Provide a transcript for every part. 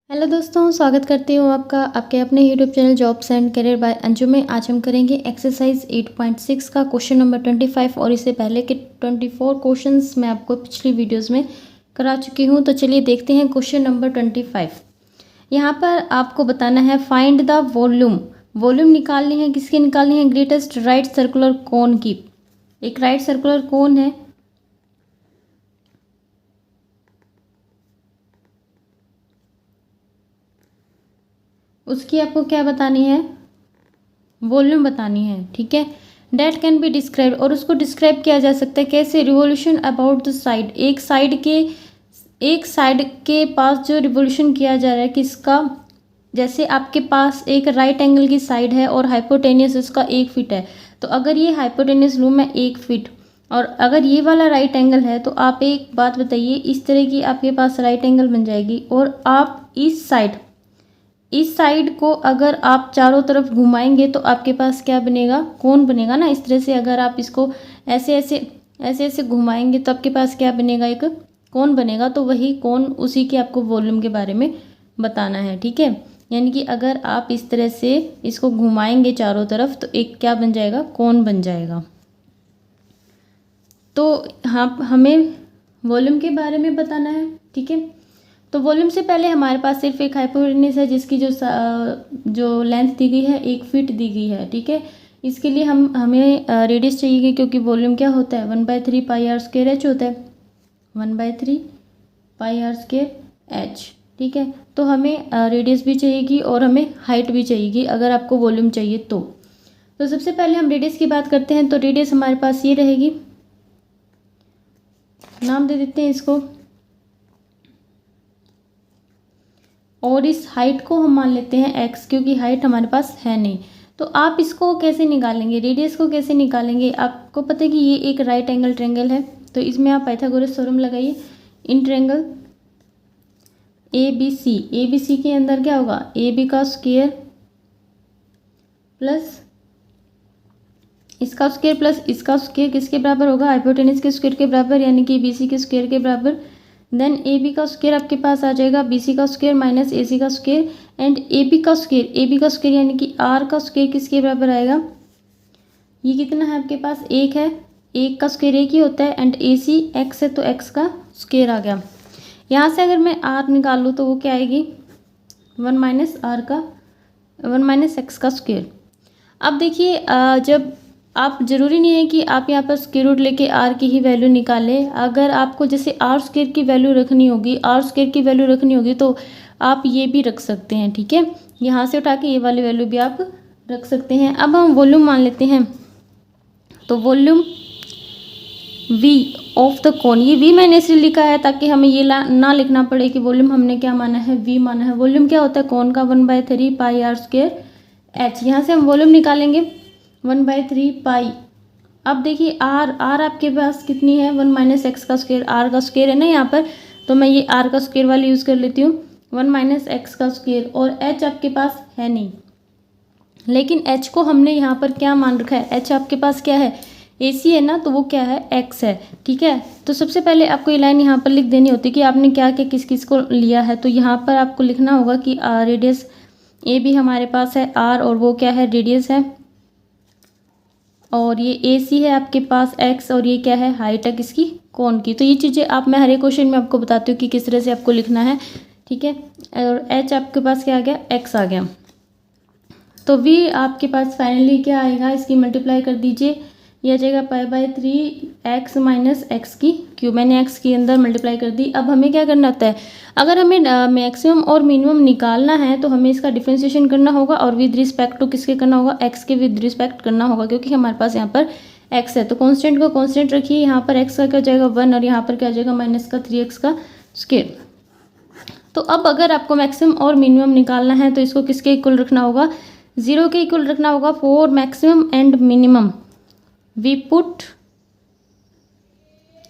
Hello दोस्तों, स्वागत करती हूँ आपका आपके अपने YouTube channel jobs and career bye Anju में। आज हम करेंगे एक्सरसाइज 8.6 का क्वेश्चन नंबर 25 और इससे पहले के 24 क्वेश्चंस मैं आपको पिछली वीडियोस में करा चुकी हूँ। तो चलिए देखते हैं क्वेश्चन नंबर 25। यहाँ पर आपको बताना है फाइंड द वॉल्यूम। वॉल्यूम निकालनी है, किसकी निकालनी है? ग्रेटेस्ट राइट सर्कुलर कोन की। एक राइट सर्कुलर कोन है, उसकी आपको क्या बतानी है? वॉल्यूम बतानी है। ठीक है, डेट कैन बी डिस्क्राइब, और उसको डिस्क्राइब किया जा सकता है कैसे? Revolution about the side. एक साइड के पास जो रिवोल्यूशन किया जा रहा है किसका? जैसे आपके पास एक राइट एंगल की साइड है और हाइपोटेनियस उसका 1 फीट है, तो अगर ये हाइपोटेनियस लूँ मैं 1 फीट, और अगर ये वाला राइट एंगल है, तो आप एक बात बताइए, इस तरह की आपके पास राइट एंगल बन जाएगी, और आप इस साइड को अगर आप चारों तरफ घुमाएंगे तो आपके पास क्या बनेगा? कोन बनेगा ना। इस तरह से अगर आप इसको ऐसे ऐसे घुमाएंगे तो आपके पास क्या बनेगा? एक कोन बनेगा। तो वही कोन, उसी के आपको वॉल्यूम के बारे में बताना है। ठीक है, यानी कि अगर आप इस तरह से इसको घुमाएंगे चारों तरफ तो एक क्या बन जाएगा? कोन बन जाएगा। तो हाँ, हमें वॉल्यूम के बारे में बताना है। ठीक है, तो वॉल्यूम से पहले हमारे पास सिर्फ एक हाइपोटेन्यूज है जिसकी जो लेंथ दी गई है 1 फीट दी गई है। ठीक है, इसके लिए हमें रेडियस चाहिए, क्योंकि वॉल्यूम क्या होता है? 1/3 पाई आर स्क्वायर एच होता है। 1/3 पाई आर स्क्वायर एच। ठीक है, तो हमें रेडियस भी चाहिएगी और हमें हाइट भी चाहिएगी अगर आपको वॉल्यूम चाहिए तो सबसे पहले हम रेडियस की बात करते हैं। तो रेडियस हमारे पास ये रहेगी, नाम दे देते हैं इसको, और इस हाइट को हम मान लेते हैं x, क्योंकि हाइट हमारे पास है नहीं। तो आप इसको कैसे निकालेंगे? रेडियस को कैसे निकालेंगे? आपको पता है कि ये एक राइट एंगल ट्रायंगल है, तो इसमें आप पाइथागोरस थ्योरम लगाइए। इन ट्रायंगल ए बी सी के अंदर क्या होगा? ए बी का स्क्वायर प्लस इसका स्क्वायर प्लस इसका स्क्वायर किसके बराबर होगा? हाइपोटेनस के स्क्वायर के बराबर, यानी कि बी सी के स्क्वायर के बराबर। देन ए बी का स्क्वायर आपके पास आ जाएगा बी सी का स्क्वायर माइनस ए सी का स्क्वायर, एंड ए बी का स्क्वायर यानी कि आर का स्क्वायर किसके बराबर आएगा? ये कितना है आपके पास? 1 है, 1 का स्क्वायर 1 ही होता है, एंड ए सी एक्स है तो एक्स का स्क्वायर आ गया। यहाँ से अगर मैं आर निकाल लूँ तो वो क्या आएगी? 1 माइनस एक्स का स्क्वायर। अब देखिए, जब आप ज़रूरी नहीं है कि आप यहाँ पर स्क्वायर रूट लेके आर की ही वैल्यू निकालें। अगर आपको जैसे आर स्क्वायर की वैल्यू रखनी होगी तो आप ये भी रख सकते हैं। ठीक है, यहाँ से उठा के ये वाली वैल्यू भी आप रख सकते हैं। अब हम वॉल्यूम मान लेते हैं, तो वॉल्यूम वी ऑफ द कोन, ये वी मैंने इसलिए लिखा है ताकि हमें ये ना लिखना पड़े कि वॉल्यूम हमने क्या माना है? वी माना है। वॉल्यूम क्या होता है? कोन का 1/3 पाई आर स्क्वायर एच। यहाँ से हम वॉल्यूम निकालेंगे 1/3 पाई। अब देखिए आर आपके पास कितनी है? 1 माइनस एक्स का स्क्वायर, आर का स्क्वायर है ना यहाँ पर, तो मैं ये आर का स्क्वायर वाली यूज़ कर लेती हूँ, 1 माइनस एक्स का स्क्वायर। और एच आपके पास है नहीं, लेकिन एच को हमने यहाँ पर क्या मान रखा है? एच आपके पास क्या है? ए सी है ना, तो वो क्या है? एक्स है। ठीक है, तो सबसे पहले आपको ये लाइन यहाँ पर लिख देनी होती है कि आपने क्या क्या किस किस को लिया है। तो यहाँ पर आपको लिखना होगा कि रेडियस ए भी हमारे पास है आर, और वो क्या है? रेडियस है, और ये ए सी है आपके पास एक्स, और ये क्या है? हाइट है किसकी? कोन की। तो ये चीज़ें आप, मैं हर एक क्वेश्चन में आपको बताती हूँ कि किस तरह से आपको लिखना है। ठीक है, और एच आपके पास क्या आ गया? एक्स आ गया। तो वी आपके पास फाइनली क्या आएगा? इसकी मल्टीप्लाई कर दीजिए, ये आ जाएगा π/3 एक्स माइनस एक्स की क्यूब। मैंने एक्स के अंदर मल्टीप्लाई कर दी। अब हमें क्या करना होता है? अगर हमें मैक्सिमम और मिनिमम निकालना है तो हमें इसका डिफ्रेंशिएशन करना होगा, और विद रिस्पेक्ट टू किसके करना होगा? एक्स के विद रिस्पेक्ट करना होगा, क्योंकि हमारे पास यहाँ पर एक्स है। तो कॉन्स्टेंट को कॉन्स्टेंट रखिए, यहाँ पर एक्स का क्या हो जाएगा? 1, और यहाँ पर क्या हो जाएगा? माइनस का 3x का स्क्वायर। तो अब अगर आपको मैक्सिमम और मिनिमम निकालना है तो इसको किसके इक्वल रखना होगा? 0 के इक्वल रखना होगा। For maximum and minimum we put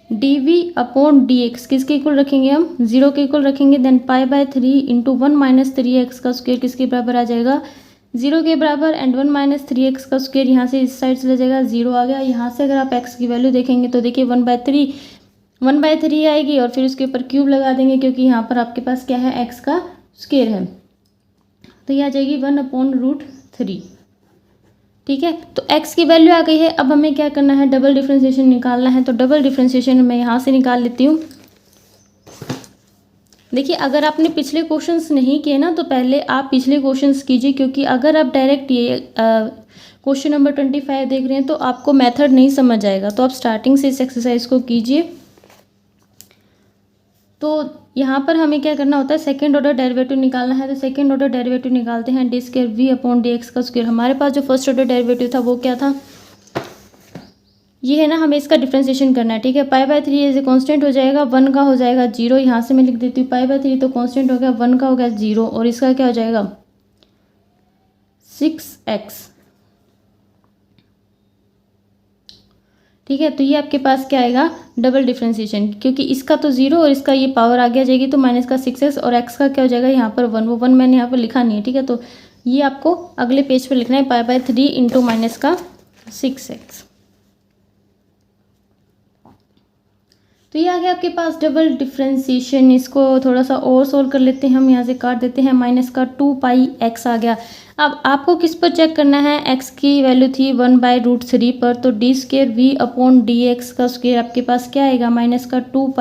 dv upon dx, किसके इक्वल रखेंगे हम? 0 के इक्वल रखेंगे। देन π/3 इंटू 1 माइनस 3x का स्क्वायर किसके बराबर आ जाएगा? 0 के बराबर, एंड 1 माइनस 3x का स्क्वायर यहाँ से इस साइड से ले जाएगा, 0 आ गया। यहाँ से अगर आप x की वैल्यू देखेंगे तो देखिए 1/3 आएगी, और फिर उसके ऊपर क्यूब लगा देंगे, क्योंकि यहाँ पर आपके पास क्या है? x का स्क्वायर है, तो ये आ जाएगी 1/√3। ठीक है, तो x की वैल्यू आ गई है। अब हमें क्या करना है, डबल डिफ्रेंशिएशन निकालना है। तो डबल डिफ्रेंशिएशन मैं यहाँ से निकाल लेती हूँ। देखिए, अगर आपने पिछले क्वेश्चंस नहीं किए ना, तो पहले आप पिछले क्वेश्चंस कीजिए, क्योंकि अगर आप डायरेक्ट ये क्वेश्चन नंबर 25 देख रहे हैं तो आपको मेथड नहीं समझ आएगा। तो आप स्टार्टिंग से इस एक्सरसाइज को कीजिए। तो यहाँ पर हमें क्या करना होता है, सेकंड ऑर्डर डेरिवेटिव निकालना है। तो सेकंड ऑर्डर डेरिवेटिव निकालते हैं, डी स्क्वायर v/dx का स्क्वायर। हमारे पास जो फर्स्ट ऑर्डर डेरिवेटिव था वो क्या था, ये है ना, हमें इसका डिफ्रेंशिएशन करना है। ठीक है, π/3 एज ए कॉन्स्टेंट हो जाएगा, 1 का हो जाएगा 0। यहाँ से मैं लिख देती हूँ π/3 तो कॉन्स्टेंट हो गया, 1 का हो गया 0, और इसका क्या हो जाएगा 6x। ठीक है, तो ये आपके पास क्या आएगा, डबल डिफ्रेंशिएशन, क्योंकि इसका तो 0 और इसका ये पावर आ गया जाएगी, तो माइनस का 6x, और x का क्या हो जाएगा यहाँ पर 1। वो 1 मैंने यहाँ पर लिखा नहीं है। ठीक है, तो ये आपको अगले पेज पर लिखना है, π/3 इंटू माइनस का 6x। तो ये आ गया आपके पास डबल डिफ्रेंशिएशन। इसको थोड़ा सा और सोल्व कर लेते हैं हम, यहाँ से काट देते हैं, माइनस का 2πx आ गया। अब आपको किस पर चेक करना है, x की वैल्यू थी 1/√3 पर, तो डी स्क्वायर v/dx का स्क्वायर आपके पास क्या आएगा, माइनस का 2π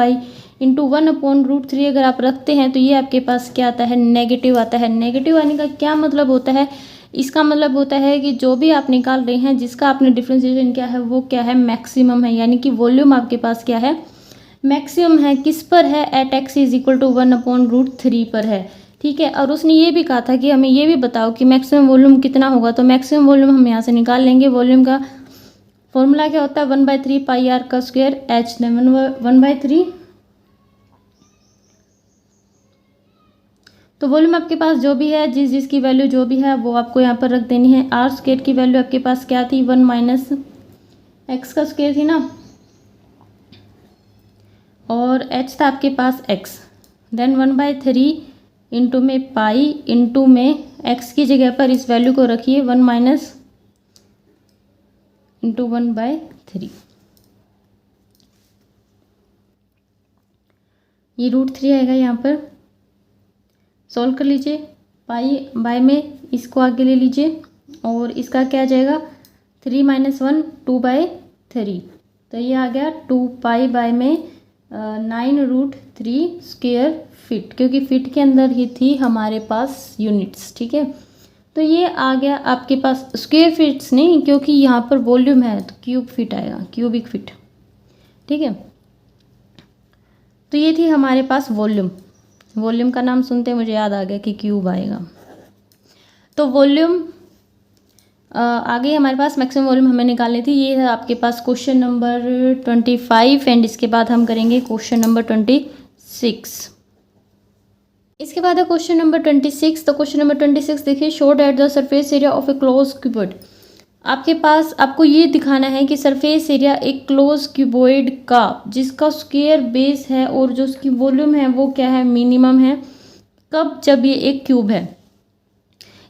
इंटू 1/√3 अगर आप रखते हैं तो ये आपके पास क्या आता है, नेगेटिव आता है। नेगेटिव आने का क्या मतलब होता है, इसका मतलब होता है कि जो भी आप निकाल रहे हैं, जिसका आपने डिफ्रेंशिएशन किया है वो क्या है, मैक्सिमम है, यानी कि वॉल्यूम आपके पास क्या है, मैक्सिमम है। किस पर है, at x is equal to 1/√3 पर है। ठीक है, और उसने ये भी कहा था कि हमें ये भी बताओ कि मैक्सिमम वॉल्यूम कितना होगा। तो मैक्सिमम वॉल्यूम हम यहाँ से निकाल लेंगे। वॉल्यूम का फॉर्मूला क्या होता है, 1/3 πr का स्क्वायर h, 1/3। तो वॉल्यूम आपके पास जो भी है, जिसकी वैल्यू जो भी है वो आपको यहाँ पर रख देनी है। आर स्क्वायर की वैल्यू आपके पास क्या थी, 1 माइनस एक्स का स्क्वायर थी ना, और h था आपके पास x, देन 1/3 इंटू में पाई इंटू में x की जगह पर इस वैल्यू को रखिए 1 माइनस इंटू 1/3। ये √3 आएगा, यहाँ पर सॉल्व कर लीजिए। पाई बाय में इसको आगे ले लीजिए, और इसका क्या आ जाएगा 3 - 1 2/3। तो ये आ गया 2π बाय में 9√3 स्क्वायर फीट, क्योंकि फीट के अंदर ही थी हमारे पास यूनिट्स। ठीक है, तो ये आ गया आपके पास स्क्वायर फीट्स नहीं, क्योंकि यहाँ पर वॉल्यूम है तो क्यूब फीट आएगा, क्यूबिक फीट। ठीक है, तो ये थी हमारे पास वॉल्यूम। वॉल्यूम का नाम सुनते मुझे याद आ गया कि क्यूब आएगा। तो वॉल्यूम आगे हमारे पास मैक्सिमम वॉल्यूम हमें निकालनी थी। ये है आपके पास क्वेश्चन नंबर 25, एंड इसके बाद हम करेंगे क्वेश्चन नंबर 26। इसके बाद है क्वेश्चन नंबर 26। तो क्वेश्चन नंबर 26 देखिए, show that the surface area of A close cuboid. आपके पास आपको ये दिखाना है कि सरफेस एरिया एक क्लोज क्यूबॉइड का, जिसका स्क्वायर बेस है और जो उसकी वॉल्यूम है वो क्या है, मिनिमम है। कब, जब ये एक क्यूब है।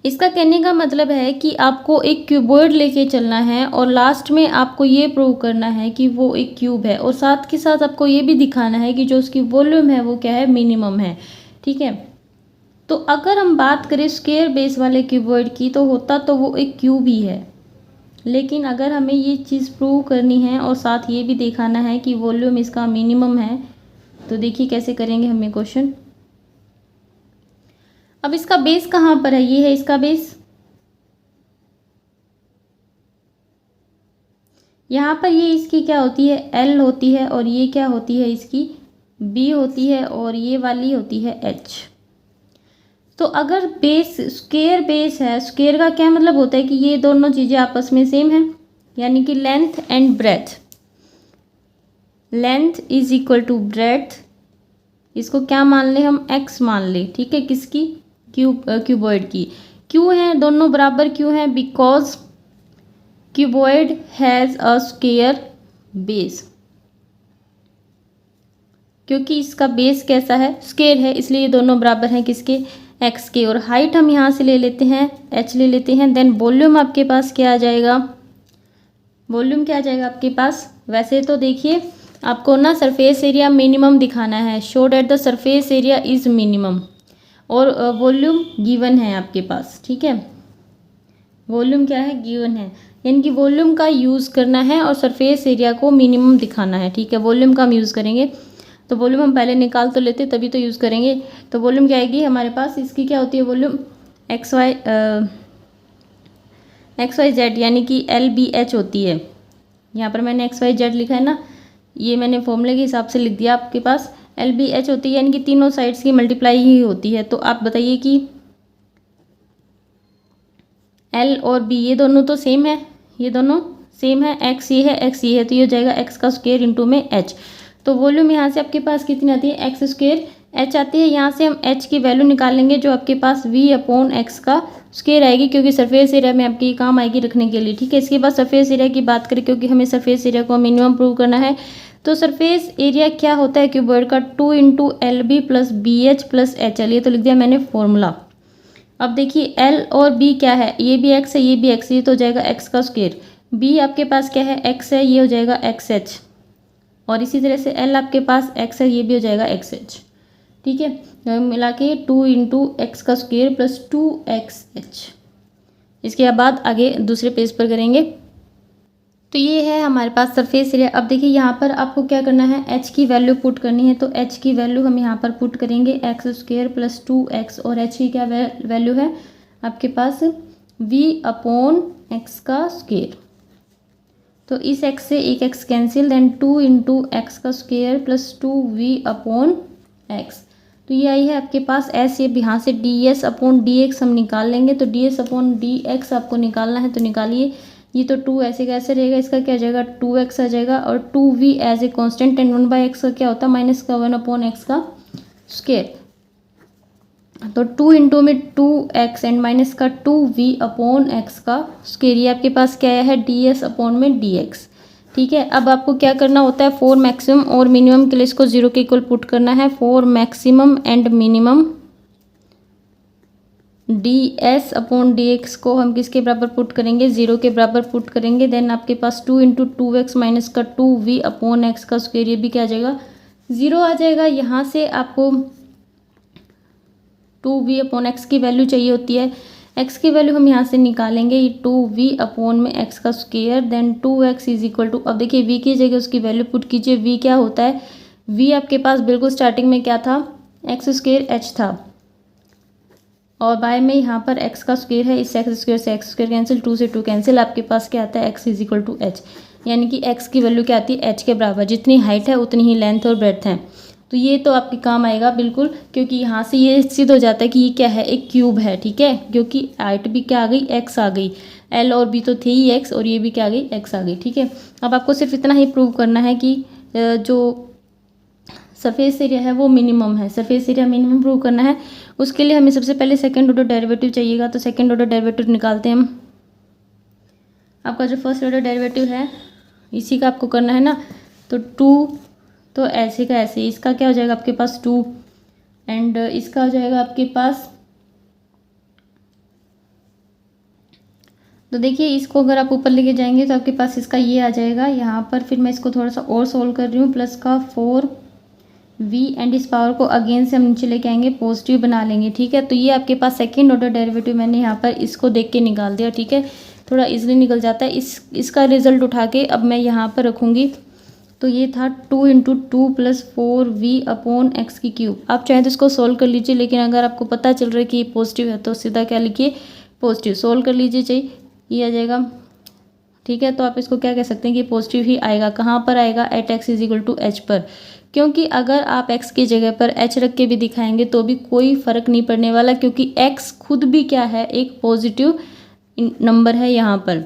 इसका कहने का मतलब है कि आपको एक क्यूबॉइड लेके चलना है और लास्ट में आपको ये प्रूव करना है कि वो एक क्यूब है, और साथ के साथ आपको ये भी दिखाना है कि जो उसकी वॉल्यूम है वो क्या है, मिनिमम है। ठीक है, तो अगर हम बात करें स्क्वायर बेस वाले क्यूबॉइड की, तो होता तो वो एक क्यूब ही है, लेकिन अगर हमें ये चीज़ प्रूव करनी है और साथ ये भी दिखाना है कि वॉल्यूम इसका मिनिमम है, तो देखिए कैसे करेंगे हमें क्वेश्चन। अब इसका बेस कहाँ पर है, ये है इसका बेस। यहाँ पर ये इसकी क्या होती है, L होती है, और ये क्या होती है, इसकी B होती है, और ये वाली होती है H। तो अगर बेस स्क्वायर बेस है, स्क्वायर का क्या मतलब होता है कि ये दोनों चीज़ें आपस में सेम हैं, यानी कि length and breadth. Length is equal to breadth, इसको क्या मान ले हम, x मान ले। ठीक है, किसकी, क्यूबॉइड की। क्यों है दोनों बराबर, क्यों है, because cuboid has a square base, क्योंकि इसका बेस कैसा है, स्क्वायर है, इसलिए ये दोनों बराबर हैं किसके, x के। और हाइट हम यहाँ से ले लेते हैं, h ले लेते हैं। देन वॉल्यूम आपके पास क्या आ जाएगा, वॉल्यूम क्या आ जाएगा आपके पास। वैसे तो देखिए आपको ना सरफेस एरिया मिनिमम दिखाना है, show that the surface area is minimum, और वॉल्यूम गिवन है आपके पास, ठीक है। वॉल्यूम क्या है, गिवन है, यानी कि वॉल्यूम का यूज़ करना है और सरफेस एरिया को मिनिमम दिखाना है, ठीक है। वॉल्यूम का हम यूज़ करेंगे, तो वॉल्यूम हम पहले निकाल तो लेते तभी तो यूज़ करेंगे। तो वॉल्यूम क्या आएगी हमारे पास, इसकी क्या होती है वॉल्यूम, एक्स वाई जेड, यानी कि LBH होती है। यहाँ पर मैंने XYZ लिखा है ना, ये मैंने फॉर्मूले के हिसाब से लिख दिया। आपके पास LBH होती है, यानी कि तीनों साइड्स की मल्टीप्लाई ही होती है। तो आप बताइए कि L और B ये दोनों तो सेम है, ये दोनों सेम है, x ये है x ये है, तो ये हो जाएगा x का स्क्वायर इंटू में h। तो वॉल्यूम यहाँ से आपके पास कितनी आती है, x स्क्वायर h आती है। यहाँ से हम h की वैल्यू निकालेंगे जो आपके पास V/x का स्क्वायर आएगी, क्योंकि सरफेस एरिया में आपकी काम आएगी रखने के लिए, ठीक है। इसके बाद सरफेस एरिया की बात करें, क्योंकि हमें सरफेस एरिया को मिनिमम प्रूव करना है। तो सरफेस एरिया क्या होता है क्यूबॉइड का, 2 × LB + BH + HL, ये तो लिख दिया मैंने फॉर्मूला। अब देखिए L और B क्या है, ये भी x है ये भी x, ये तो हो जाएगा x का स्क्वायर। B आपके पास क्या है, x है, ये हो जाएगा XH। और इसी तरह से L आपके पास x है, ये भी हो जाएगा XH, ठीक है। तो मिला के 2 × x का स्क्वायर + 2XH। इसके बाद आगे दूसरे पेज पर करेंगे। तो ये है हमारे पास सरफेस एरिया। अब देखिए यहाँ पर आपको क्या करना है, h की वैल्यू पुट करनी है। तो h की वैल्यू हम यहाँ पर पुट करेंगे x² + 2x, और h की क्या वैल्यू है आपके पास, V/x का स्क्वायर। तो इस x से एक x कैंसिल, देन 2 × x का स्क्वायर + 2V/x। तो ये आई है आपके पास s। ये यहाँ से ds/dx हम निकाल लेंगे। तो ds/dx आपको निकालना है, तो निकालिए। ये तो 2 ऐसे कैसे रहेगा, इसका क्या आ जाएगा, 2x आ जाएगा, और 2v as a constant, and 1/x का क्या होता है, -1/x का स्क्वायर। तो 2 × में 2x एंड माइनस का 2v/x का स्क्वायर, ये आपके पास क्या है, ds/dx, ठीक है। अब आपको क्या करना होता है, फॉर मैक्सिमम और मिनिमम के लिए इसको 0 के इक्वल पुट करना है। For maximum and minimum ds/dx को हम किसके बराबर पुट करेंगे, 0 के बराबर पुट करेंगे। देन आपके पास 2 × 2x माइनस का 2v/x का स्क्वायर, ये भी क्या आ जाएगा, 0 आ जाएगा। यहाँ से आपको 2v/x की वैल्यू चाहिए होती है, x की वैल्यू हम यहाँ से निकालेंगे, ये 2v/x का स्क्वायर, देन 2x = अब देखिए v की जगह उसकी वैल्यू पुट कीजिए। v क्या होता है, v आपके पास बिल्कुल स्टार्टिंग में क्या था, x² h था, और बाय में यहाँ पर x का स्क्वायर है, इस x² से x² कैंसिल, 2 से 2 कैंसिल, आपके पास क्या आता है, x = h, यानी कि x की वैल्यू क्या आती है, h के बराबर। जितनी हाइट है उतनी ही लेंथ और ब्रेड्थ है। तो ये तो आपके काम आएगा बिल्कुल, क्योंकि यहाँ से ये सिद्ध हो जाता है कि ये क्या है, एक क्यूब है, ठीक है। क्योंकि हाइट भी क्या आ गई, x आ गई, L और B तो थे ही x, और ये भी क्या आ गई, x आ गई, ठीक है। अब आपको सिर्फ इतना ही प्रूव करना है कि जो सरफेस एरिया है वो मिनिमम है, सरफेस एरिया मिनिमम प्रूव करना है। उसके लिए हमें सबसे पहले सेकंड ऑर्डर डेरिवेटिव चाहिएगा। तो सेकंड ऑर्डर डेरिवेटिव निकालते हैं हम। आपका जो फर्स्ट ऑर्डर डेरिवेटिव है इसी का आपको करना है ना, तो 2, तो ऐसे का ऐसे, इसका क्या हो जाएगा आपके पास 2, एंड इसका हो जाएगा आपके पास, तो देखिए इसको अगर आप ऊपर लेके जाएंगे तो आपके पास इसका ये आ जाएगा। यहाँ पर फिर मैं इसको थोड़ा सा और सोल्व कर रही हूँ, प्लस का 4v, एंड इस पावर को अगेन से हम नीचे लेके आएंगे, पॉजिटिव बना लेंगे, ठीक है। तो ये आपके पास सेकंड ऑर्डर डेरिवेटिव मैंने यहाँ पर इसको देख के निकाल दिया, ठीक है। थोड़ा इजीली निकल जाता है। इसका रिजल्ट उठा के अब मैं यहाँ पर रखूँगी। तो ये था 2 × 2 + 4v/x की क्यूब। आप चाहें तो इसको सोल्व कर लीजिए, लेकिन अगर आपको पता चल रहा है कि ये पॉजिटिव है तो सीधा क्या लिखिए, पॉजिटिव। सोल्व कर लीजिए, चाहिए ये आ जाएगा, ठीक है। तो आप इसको क्या कह सकते हैं कि पॉजिटिव ही आएगा। कहाँ पर आएगा, एट x = h पर, क्योंकि अगर आप x की जगह पर h रख के भी दिखाएंगे तो भी कोई फ़र्क नहीं पड़ने वाला, क्योंकि x खुद भी क्या है, एक पॉजिटिव नंबर है यहाँ पर,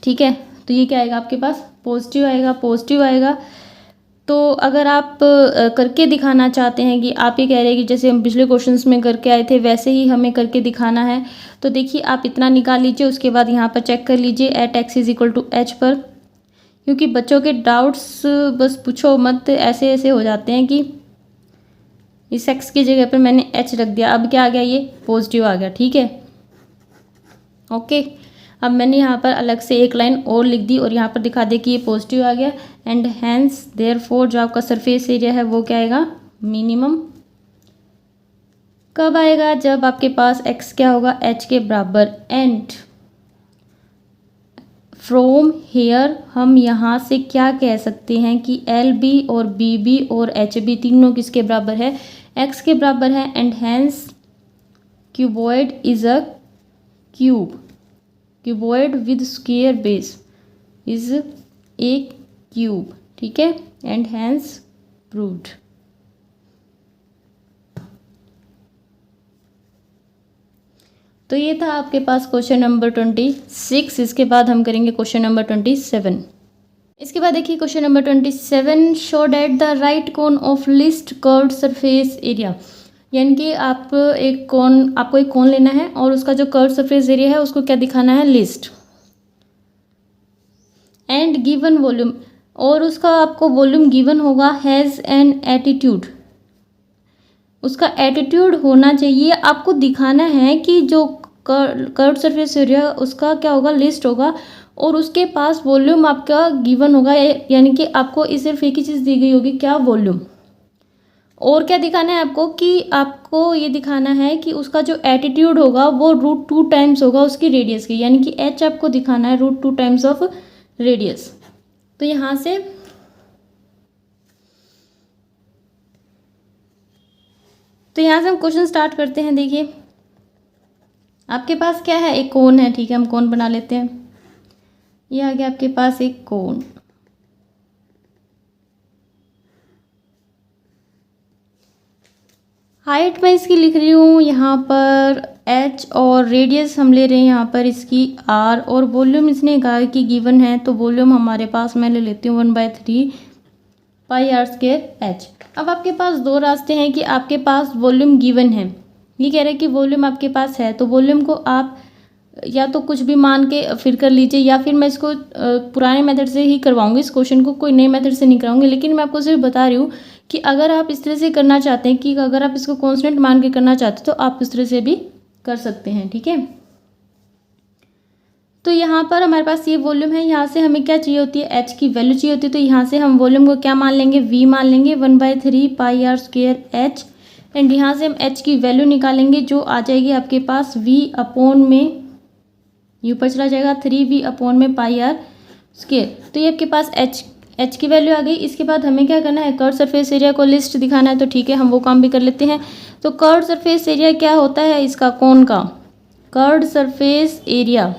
ठीक है। तो ये क्या आएगा आपके पास, पॉजिटिव आएगा, पॉजिटिव आएगा। तो अगर आप करके दिखाना चाहते हैं कि आप ये कह रहे हैं कि जैसे हम पिछले क्वेश्चंस में करके आए थे वैसे ही हमें करके दिखाना है, तो देखिए आप इतना निकाल लीजिए। उसके बाद यहाँ पर चेक कर लीजिए एट x = h पर, क्योंकि बच्चों के डाउट्स बस पूछो मत, ऐसे ऐसे हो जाते हैं कि इस x की जगह पर मैंने h रख दिया, अब क्या आ गया, ये पॉजिटिव आ गया, ठीक है। ओके, अब मैंने यहाँ पर अलग से एक लाइन और लिख दी और यहाँ पर दिखा दे कि ये पॉजिटिव आ गया, एंड हैंस देयरफॉर जो आपका सरफेस एरिया है वो क्या आएगा, मिनिमम कब आएगा? जब आपके पास x क्या होगा? h के बराबर। एंड फ्रॉम हेयर हम यहाँ से क्या कह सकते हैं कि एल बी और बी बी और एच बी तीनों किसके बराबर है? x के बराबर है। And hence cuboid is a cube, cuboid with square base is a cube, ठीक है। And hence proved. तो ये था आपके पास क्वेश्चन नंबर 26। इसके बाद हम करेंगे क्वेश्चन नंबर 27। इसके बाद देखिए question number 27, show that the right cone of list curved surface area. यानी कि आपको एक कोन लेना है और उसका जो कर्व्ड सरफेस एरिया है उसको क्या दिखाना है? लिस्ट। एंड गिवन वॉल्यूम, और उसका आपको वॉल्यूम गिवन होगा हैज़ एन एटीट्यूड, उसका एटीट्यूड होना चाहिए। आपको दिखाना है कि जो कर्व्ड सरफेस एरिया उसका क्या होगा? लिस्ट होगा, और उसके पास वॉल्यूम आपका गिवन होगा, यानी कि आपको इस सिर्फ एक ही चीज़ दी गई होगी, क्या? वॉल्यूम। और क्या दिखाना है आपको? कि आपको ये दिखाना है कि उसका जो एटीट्यूड होगा वो √2 टाइम्स होगा उसकी रेडियस की, यानी कि h आपको दिखाना है √2 टाइम्स ऑफ रेडियस। तो यहाँ से हम क्वेश्चन स्टार्ट करते हैं। देखिए आपके पास क्या है? एक कोन है, ठीक है, हम कोन बना लेते हैं। ये आ गया आपके पास एक कोन। हाइट मैं इसकी लिख रही हूँ यहाँ पर h, और रेडियस हम ले रहे हैं यहाँ पर इसकी r, और वॉल्यूम इसने कहा कि गिवन है, तो वॉल्यूम हमारे पास मैं ले लेती हूँ 1/3 πr² h। अब आपके पास दो रास्ते हैं कि आपके पास वॉल्यूम गिवन है, ये कह रहे हैं कि वॉल्यूम आपके पास है, तो वॉल्यूम को आप या तो कुछ भी मान के फिर कर लीजिए, या फिर मैं इसको पुराने मेथड से ही करवाऊंगी इस क्वेश्चन को, कोई नए मेथड से नहीं कराऊंगी। लेकिन मैं आपको सिर्फ बता रही हूँ कि अगर आप इस तरह से करना चाहते हैं, कि अगर आप इसको कांस्टेंट मान के करना चाहते हैं, तो आप इस तरह से भी कर सकते हैं, ठीक है। तो यहाँ पर हमारे पास ये वॉल्यूम है, यहाँ से हमें क्या चाहिए होती है? h की वैल्यू चाहिए होती है। तो यहाँ से हम वॉल्यूम को क्या मान लेंगे? v मान लेंगे 1/3 πr² h। एंड यहाँ से हम h की वैल्यू निकालेंगे, जो आ जाएगी आपके पास v अपॉन में, ये ऊपर चला जाएगा 3v अपॉन में πr²। तो ये आपके पास h की वैल्यू आ गई। इसके बाद हमें क्या करना है? कर्व्ड सरफेस एरिया को लिस्ट दिखाना है, तो ठीक है, हम वो काम भी कर लेते हैं। तो कर्व्ड सरफेस एरिया क्या होता है इसका? कोन का कर्व्ड सरफेस एरिया,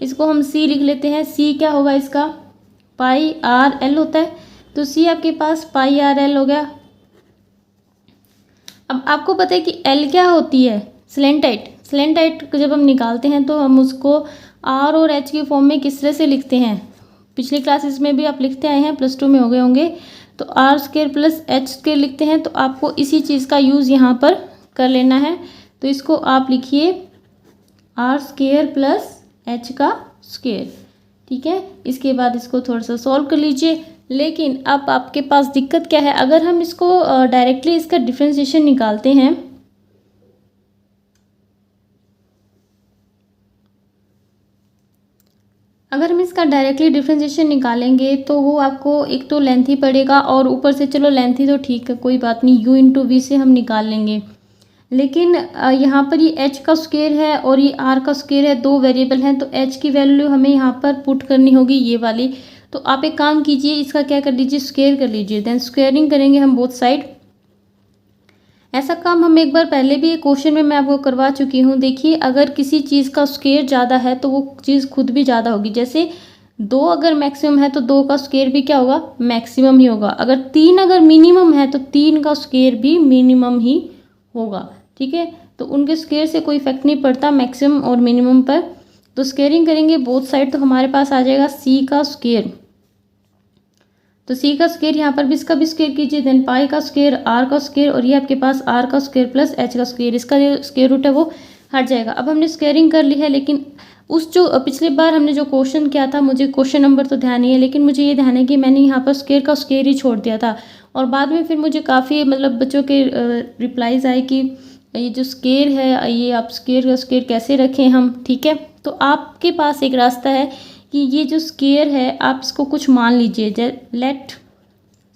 इसको हम c लिख लेते हैं। c क्या होगा इसका? πrl होता है, तो c आपके पास πrl हो गया। अब आपको पता है कि l क्या होती है? स्लेंट हाइट जब हम निकालते हैं तो हम उसको r और h की फॉर्म में किस तरह से लिखते हैं? पिछली क्लासेस में भी आप लिखते आए हैं, +2 में हो गए होंगे, तो r² + h² लिखते हैं। तो आपको इसी चीज़ का यूज़ यहाँ पर कर लेना है। तो इसको आप लिखिए r² + h², ठीक है। इसके बाद इसको थोड़ा सा सॉल्व कर लीजिए। लेकिन अब आपके पास दिक्कत क्या है? अगर हम इसको डायरेक्टली इसका डिफ्रेंशिएशन निकालते हैं, अगर हम इसका डायरेक्टली डिफ्रेंशिएशन निकालेंगे तो वो आपको एक तो लेंथी पड़ेगा, और ऊपर से चलो लेंथी तो ठीक है, कोई बात नहीं, u × v से हम निकाल लेंगे। लेकिन यहाँ पर ये h का स्क्वायर है और ये r का स्क्वायर है, दो वेरिएबल हैं, तो h की वैल्यू हमें यहाँ पर पुट करनी होगी, ये वाली। तो आप एक काम कीजिए, इसका क्या कर लीजिए? स्क्वायर कर लीजिए। देन स्क्वायरिंग करेंगे हम बोथ साइड। ऐसा काम हम एक बार पहले भी एक क्वेश्चन में मैं आपको करवा चुकी हूँ। देखिए अगर किसी चीज़ का स्क्वायर ज़्यादा है तो वो चीज़ खुद भी ज़्यादा होगी। जैसे 2 अगर मैक्सिमम है तो 2 का स्क्वायर भी क्या होगा? मैक्सिमम ही होगा। अगर 3 अगर मिनिमम है तो 3 का स्क्वायर भी मिनिमम ही होगा, ठीक है। तो उनके स्क्वायर से कोई इफेक्ट नहीं पड़ता मैक्सिमम और मिनिमम पर। तो स्क्वायरिंग करेंगे बोथ साइड, तो हमारे पास आ जाएगा c का स्क्वायर। तो c का स्क्वायर यहाँ पर भी इसका भी स्क्वायर कीजिए, देन पाई का स्क्वायर, r का स्क्वायर, और ये आपके पास r का स्क्वायर प्लस h का स्क्वायर, इसका जो स्क्वायर रूट है वो हट जाएगा। अब हमने स्क्वायरिंग कर ली है, लेकिन उस जो पिछली बार हमने जो क्वेश्चन किया था, मुझे क्वेश्चन नंबर तो ध्यान नहीं है, लेकिन मुझे ये ध्यान है कि मैंने यहाँ पर स्क्वायर का स्क्वायर ही छोड़ दिया था। और बाद में फिर मुझे काफ़ी मतलब बच्चों के रिप्लाइज आए कि ये जो स्क्वायर है, ये आप स्क्वायर का स्क्वायर कैसे रखें हम, ठीक है। तो आपके पास एक रास्ता है कि ये जो स्क्वायर है आप इसको कुछ मान लीजिए, लेट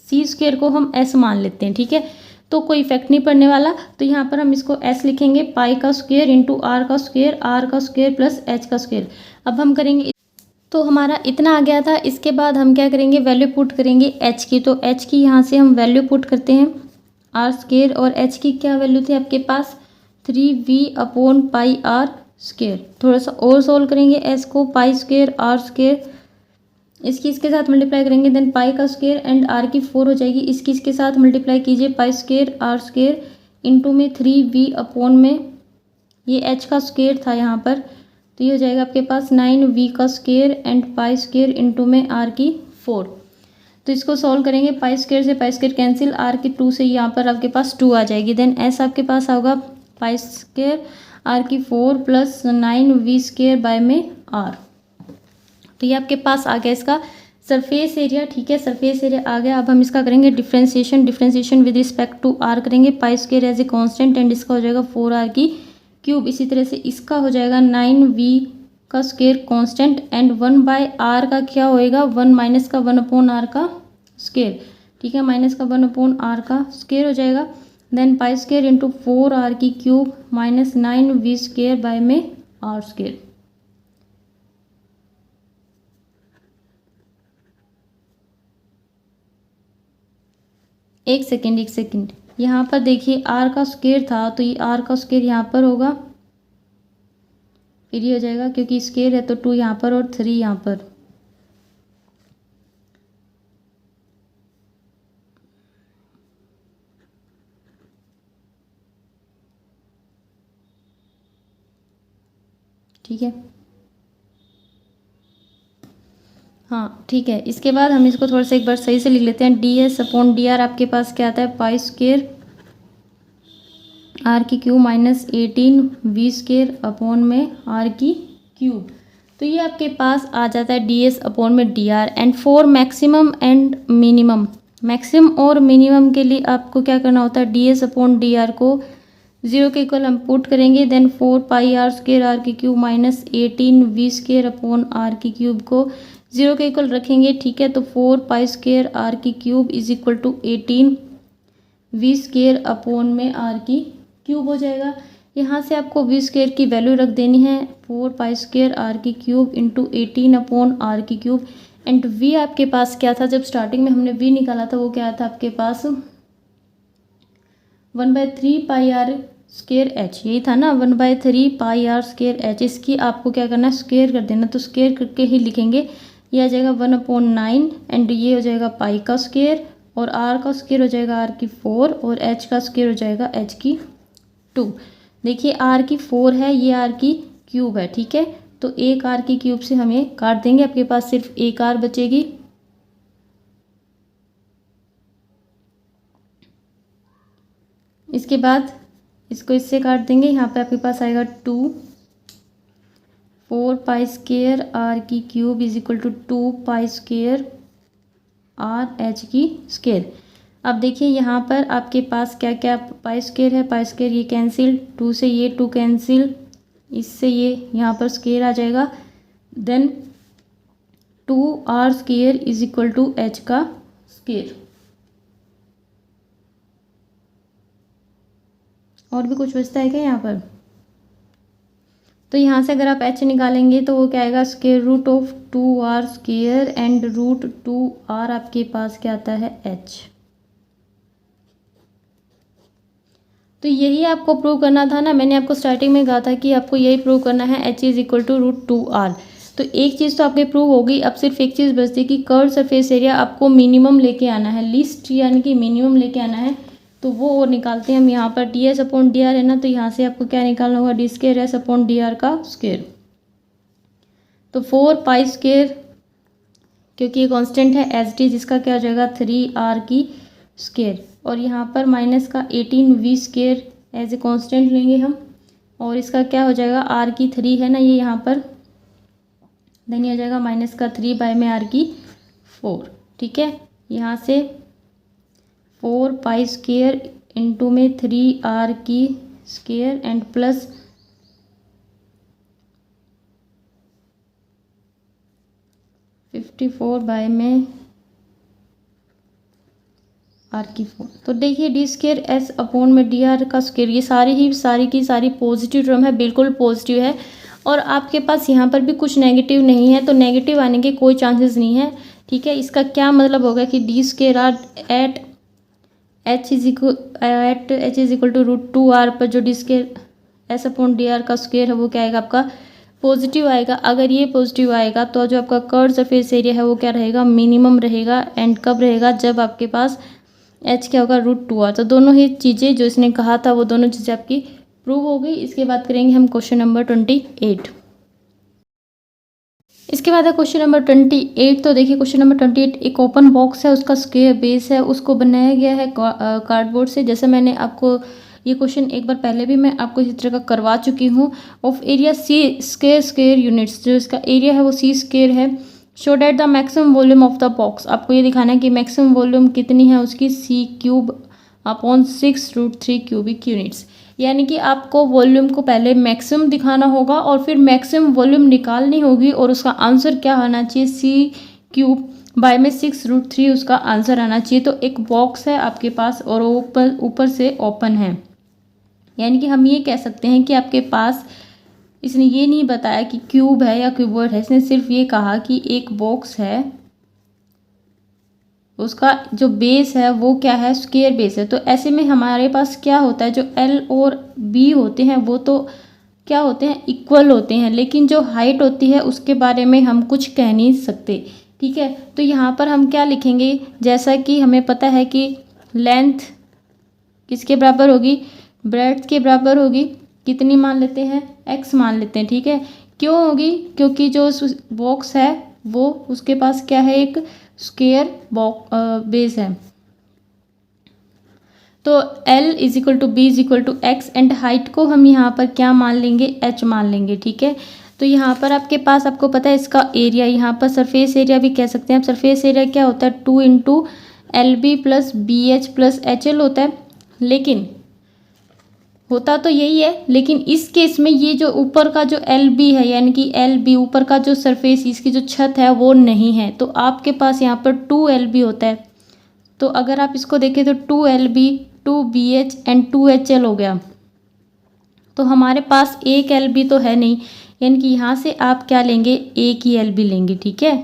c स्क्वायर को हम s मान लेते हैं, ठीक है। तो कोई इफेक्ट नहीं पड़ने वाला। तो यहाँ पर हम इसको s लिखेंगे, पाई का स्क्वायर इंटू आर का स्क्वायर प्लस एच का स्क्वायर। अब हम करेंगे, तो हमारा इतना आ गया था। इसके बाद हम क्या करेंगे, वैल्यू पुट करेंगे एच की। तो एच की यहाँ से हम वैल्यू पुट करते हैं आर स्क्वायर, और एच की क्या वैल्यू थी आपके पास 3v/पाई आर स्क्वायर। थोड़ा सा और सोल्व करेंगे एस को, पाई स्क्वायर आर स्क्वायर इसके साथ मल्टीप्लाई करेंगे, देन पाई का स्क्वायर एंड आर की 4 हो जाएगी, इसके साथ मल्टीप्लाई कीजिए, pi square R square into में 3v/में ये एच का स्क्वायर था यहाँ पर, तो ये हो जाएगा आपके पास 9v का square and pi square into में आर की 4। तो इसको सॉल्व करेंगे, पाई स्क्वायर से पाई स्क्वायर कैंसिल, आर की 2 से यहाँ पर आपके पास 2 आ जाएगी। देन एस आपके पास होगा पाई स्क्वायर आर की 4 प्लस 9v स्क्वायर बाय में आर। तो ये आपके पास आ गया इसका सरफेस एरिया। ठीक है, सरफेस एरिया आ गया। अब हम इसका करेंगे differentiation with respect to R करेंगे, pi square as a constant and इसका हो जाएगा 4r की क्यूब। इसी तरह से इसका हो जाएगा 9v का स्क्वायर कांस्टेंट एंड 1/r का क्या होएगा 1 माइनस का 1/r का स्क्वायर। ठीक है, माइनस का 1/r का स्क्वायर हो जाएगा। Than pi square into 4r की cube minus 9v square by में r स्क्वायर। एक सेकेंड यहाँ पर देखिए r का स्क्वायर था, तो ये r का स्क्वायर यहाँ पर होगा, फिर ये हो जाएगा क्योंकि स्क्वायर है तो 2 यहाँ पर और 3 यहाँ पर। ठीक है, हाँ ठीक है। इसके बाद हम इसको थोड़ा सा एक बार सही से लिख लेते हैं, ds/dr आपके पास क्या आता है पाई स्क्वायर आर की cube minus 18v square upon में आर की क्यूब। तो ये आपके पास आ जाता है ds/dr। And for maximum and minimum, maximum और मिनिमम के लिए आपको क्या करना होता है ds/dr को 0 के इक्वल हम पुट करेंगे, देन 4πr स्क्वायर आर की cube minus 18v square upon R की क्यूब को 0 के इक्वल रखेंगे। ठीक है, तो 4π स्क्वायर आर की cube is equal to 18v square upon में आर की क्यूब हो जाएगा। यहाँ से आपको v स्क्वायर की वैल्यू रख देनी है 4π स्क्वायर आर की क्यूब इंटू 18/r की क्यूब। एंड v आपके पास क्या था, जब स्टार्टिंग में हमने v निकाला था वो क्या था आपके पास 1/3πr स्क्वायर एच, यही था ना 1/3πr स्क्वायर एच। इसकी आपको क्या करना है स्क्वायर कर देना, तो स्क्वायर करके ही लिखेंगे, ये आ जाएगा 1/9 एंड ये हो जाएगा पाई का स्क्वायर और r का स्क्वायर हो जाएगा r की 4 और h का स्क्वायर हो जाएगा h की 2। देखिए r की 4 है, ये r की क्यूब है। ठीक है, तो एक r की क्यूब से हम ये काट देंगे, आपके पास सिर्फ एक r बचेगी। इसके बाद इसको इससे काट देंगे, यहाँ पे आपके पास आएगा 2 4π स्क्वायर आर की cube is equal to 2π square R H की स्क्वायर। अब देखिए यहाँ पर आपके पास क्या क्या पाई स्क्वायर है, पाई स्क्वायर ये कैंसिल, 2 से ये 2 कैंसिल, इससे ये यहाँ पर स्क्वायर आ जाएगा, then 2r square is equal to h का स्क्वायर। और भी कुछ बचता है क्या यहाँ पर, तो यहाँ से अगर आप h निकालेंगे तो वो क्या आएगा square root of 2r square and root 2r आपके पास क्या आता है h। तो यही आपको प्रूव करना था ना, मैंने आपको स्टार्टिंग में कहा था कि आपको यही प्रूव करना है h is equal to root 2r। तो एक चीज़ तो आपके प्रूव होगी, अब सिर्फ एक चीज़ बचती है कि कर्व सरफेस एरिया आपको मिनिमम लेके आना है, लीस्ट यानी कि मिनिमम लेके आना है। तो वो और निकालते हैं हम, यहाँ पर ds/dr है ना, तो यहाँ से आपको क्या निकालना होगा d²s/dr का स्क्वायर। तो 4π स्क्वायर क्योंकि ये कांस्टेंट है एच डी, जिसका क्या हो जाएगा 3r की स्क्वायर, और यहाँ पर माइनस का 18v square as a constant लेंगे हम, और इसका क्या हो जाएगा r की 3 है ना ये यहाँ पर, देन ये हो जाएगा माइनस का 3 बाय में r की 4। ठीक है, यहाँ से 4π स्क्वायर इंटू में 3r की स्क्वायर एंड प्लस 54 बाय में आर की 4। तो देखिए डी स्क्वायर एस अपॉन में डी आर का स्क्वायर, ये सारी की सारी पॉजिटिव टर्म है, बिल्कुल पॉजिटिव है। और आपके पास यहाँ पर भी कुछ नेगेटिव नहीं है, तो नेगेटिव आने के कोई चांसेस नहीं है। ठीक है, इसका क्या मतलब होगा कि D square R at H is equal to root 2 R पर जो D square S upon D R का स्क्वायर है वो क्या आएगा आपका पॉजिटिव आएगा। अगर ये पॉजिटिव आएगा तो जो आपका कर्व सरफेस एरिया है वो क्या रहेगा, मिनिमम रहेगा। एंड कब रहेगा, जब आपके पास एच क्या होगा, रूट 2 आर। तो दोनों ही चीज़ें जो इसने कहा था वो दोनों चीज़ें आपकी प्रूव हो गई। इसके बाद करेंगे हम क्वेश्चन नंबर 28। इसके बाद है क्वेश्चन नंबर 28। तो देखिए क्वेश्चन नंबर 28 एक ओपन बॉक्स है, उसका स्क्वायर बेस है, उसको बनाया गया है कार्डबोर्ड से। जैसे मैंने आपको ये क्वेश्चन एक बार पहले भी मैं आपको इसी तरह का करवा चुकी हूँ। Of area C square units, जो इसका एरिया है वो सी स्क्वायर है। Show that the maximum volume of the box, आपको ये दिखाना है कि मैक्सिमम वॉल्यूम कितनी है उसकी, सी क्यूब अपॉन 6√3 क्यूबिक यूनिट्स। यानी कि आपको वॉल्यूम को पहले मैक्सिमम दिखाना होगा और फिर मैक्सिमम वॉल्यूम निकालनी होगी और उसका आंसर क्या आना चाहिए, सी क्यूब बाय में 6√3 उसका आंसर आना चाहिए। तो एक बॉक्स है आपके पास और ऊपर से ओपन है, यानी कि हम ये कह सकते हैं कि आपके पास, इसने ये नहीं बताया कि क्यूब है या क्यूबॉइड है, इसने सिर्फ ये कहा कि एक बॉक्स है, उसका जो बेस है वो क्या है, स्क्वायर बेस है। तो ऐसे में हमारे पास क्या होता है, जो एल और बी होते हैं वो तो क्या होते हैं, इक्वल होते हैं, लेकिन जो हाइट होती है उसके बारे में हम कुछ कह नहीं सकते। ठीक है, तो यहाँ पर हम क्या लिखेंगे, जैसा कि हमें पता है कि लेंथ किसके बराबर होगी, ब्रेड्थ के बराबर होगी। कितनी मान लेते हैं, एक्स मान लेते हैं। ठीक है, क्यों होगी, क्योंकि जो बॉक्स है वो उसके पास क्या है, एक स्क्वायर बेस है। तो L is equal to B is equal to X and height को हम यहाँ पर क्या मान लेंगे, h मान लेंगे। ठीक है, तो यहाँ पर आपके पास, आपको पता है इसका एरिया, यहाँ पर सरफेस एरिया भी कह सकते हैं आप। सरफेस एरिया क्या होता है, 2 into LB plus BH plus HL होता है। लेकिन होता तो यही है, लेकिन इस केस में ये जो ऊपर का जो LB है, यानी कि LB ऊपर का जो सरफेस, इसकी जो छत है वो नहीं है। तो आपके पास यहाँ पर 2LB होता है। तो अगर आप इसको देखें तो 2LB 2BH एंड 2HL हो गया। तो हमारे पास एक LB तो है नहीं, यानी कि यहाँ से आप क्या लेंगे, एक ही LB लेंगे। ठीक है,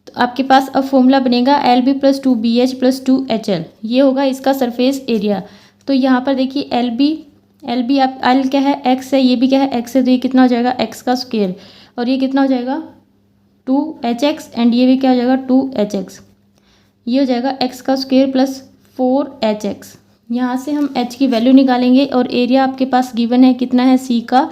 तो आपके पास अब फॉर्मूला बनेगा LB plus 2BH plus 2HL, ये होगा इसका सरफेस एरिया। तो यहाँ पर देखिए LB आप L क्या है, x है, ये भी क्या है, x है। तो ये कितना हो जाएगा, x का स्क्वायर, और ये कितना हो जाएगा 2hx एंड ये भी क्या हो जाएगा 2hx। ये हो जाएगा x का स्क्वायर प्लस 4hx। यहाँ से हम h की वैल्यू निकालेंगे और एरिया आपके पास गिवन है कितना है, c का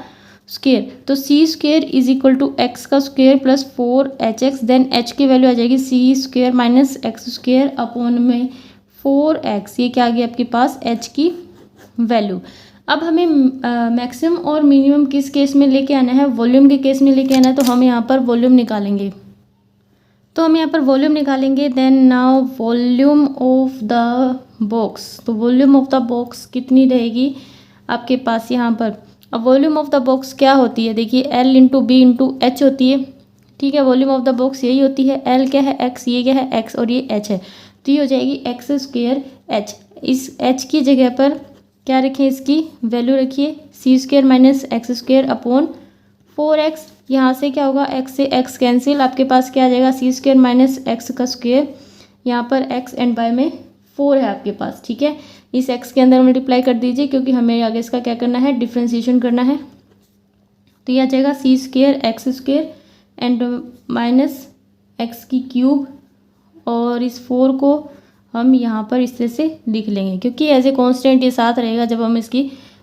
स्क्वायर। तो c square is equal to x का square plus 4hx। Then h की वैल्यू आ जाएगी c square minus x square upon में 4x। ये क्या आ गया आपके पास, h की वैल्यू। अब हमें मैक्सिमम और मिनिमम किस केस में लेके आना है, वॉल्यूम के केस में लेके आना है। तो हम यहाँ पर वॉल्यूम निकालेंगे, then now volume of the box. तो वॉल्यूम ऑफ द बॉक्स कितनी रहेगी आपके पास यहाँ पर। अब वॉल्यूम ऑफ द बॉक्स क्या होती है, देखिए L into B into H होती है। ठीक है, वॉल्यूम ऑफ द बॉक्स यही होती है। L क्या है, x, ये क्या है, x, और ये h है। तो ये हो जाएगी एक्स स्क्वायर h। इस h की जगह पर क्या रखें, इसकी वैल्यू रखिए c square minus x square upon 4x। यहाँ से क्या होगा, x से x कैंसिल, आपके पास क्या आ जाएगा, c स्क्वायर माइनस एक्स का स्क्वायर। यहाँ पर x एंड बाय में 4 है आपके पास। ठीक है, इस x के अंदर मल्टीप्लाई कर दीजिए, क्योंकि हमें आगे इसका क्या करना है, डिफ्रेंशिएशन करना है। तो यह आ जाएगा c square x square and minus x की क्यूब, और इस 4 को हम यहाँ पर इस तरह से लिख लेंगे, क्योंकि एज ए कॉन्स्टेंट ये साथ रहेगा जब हम इसकी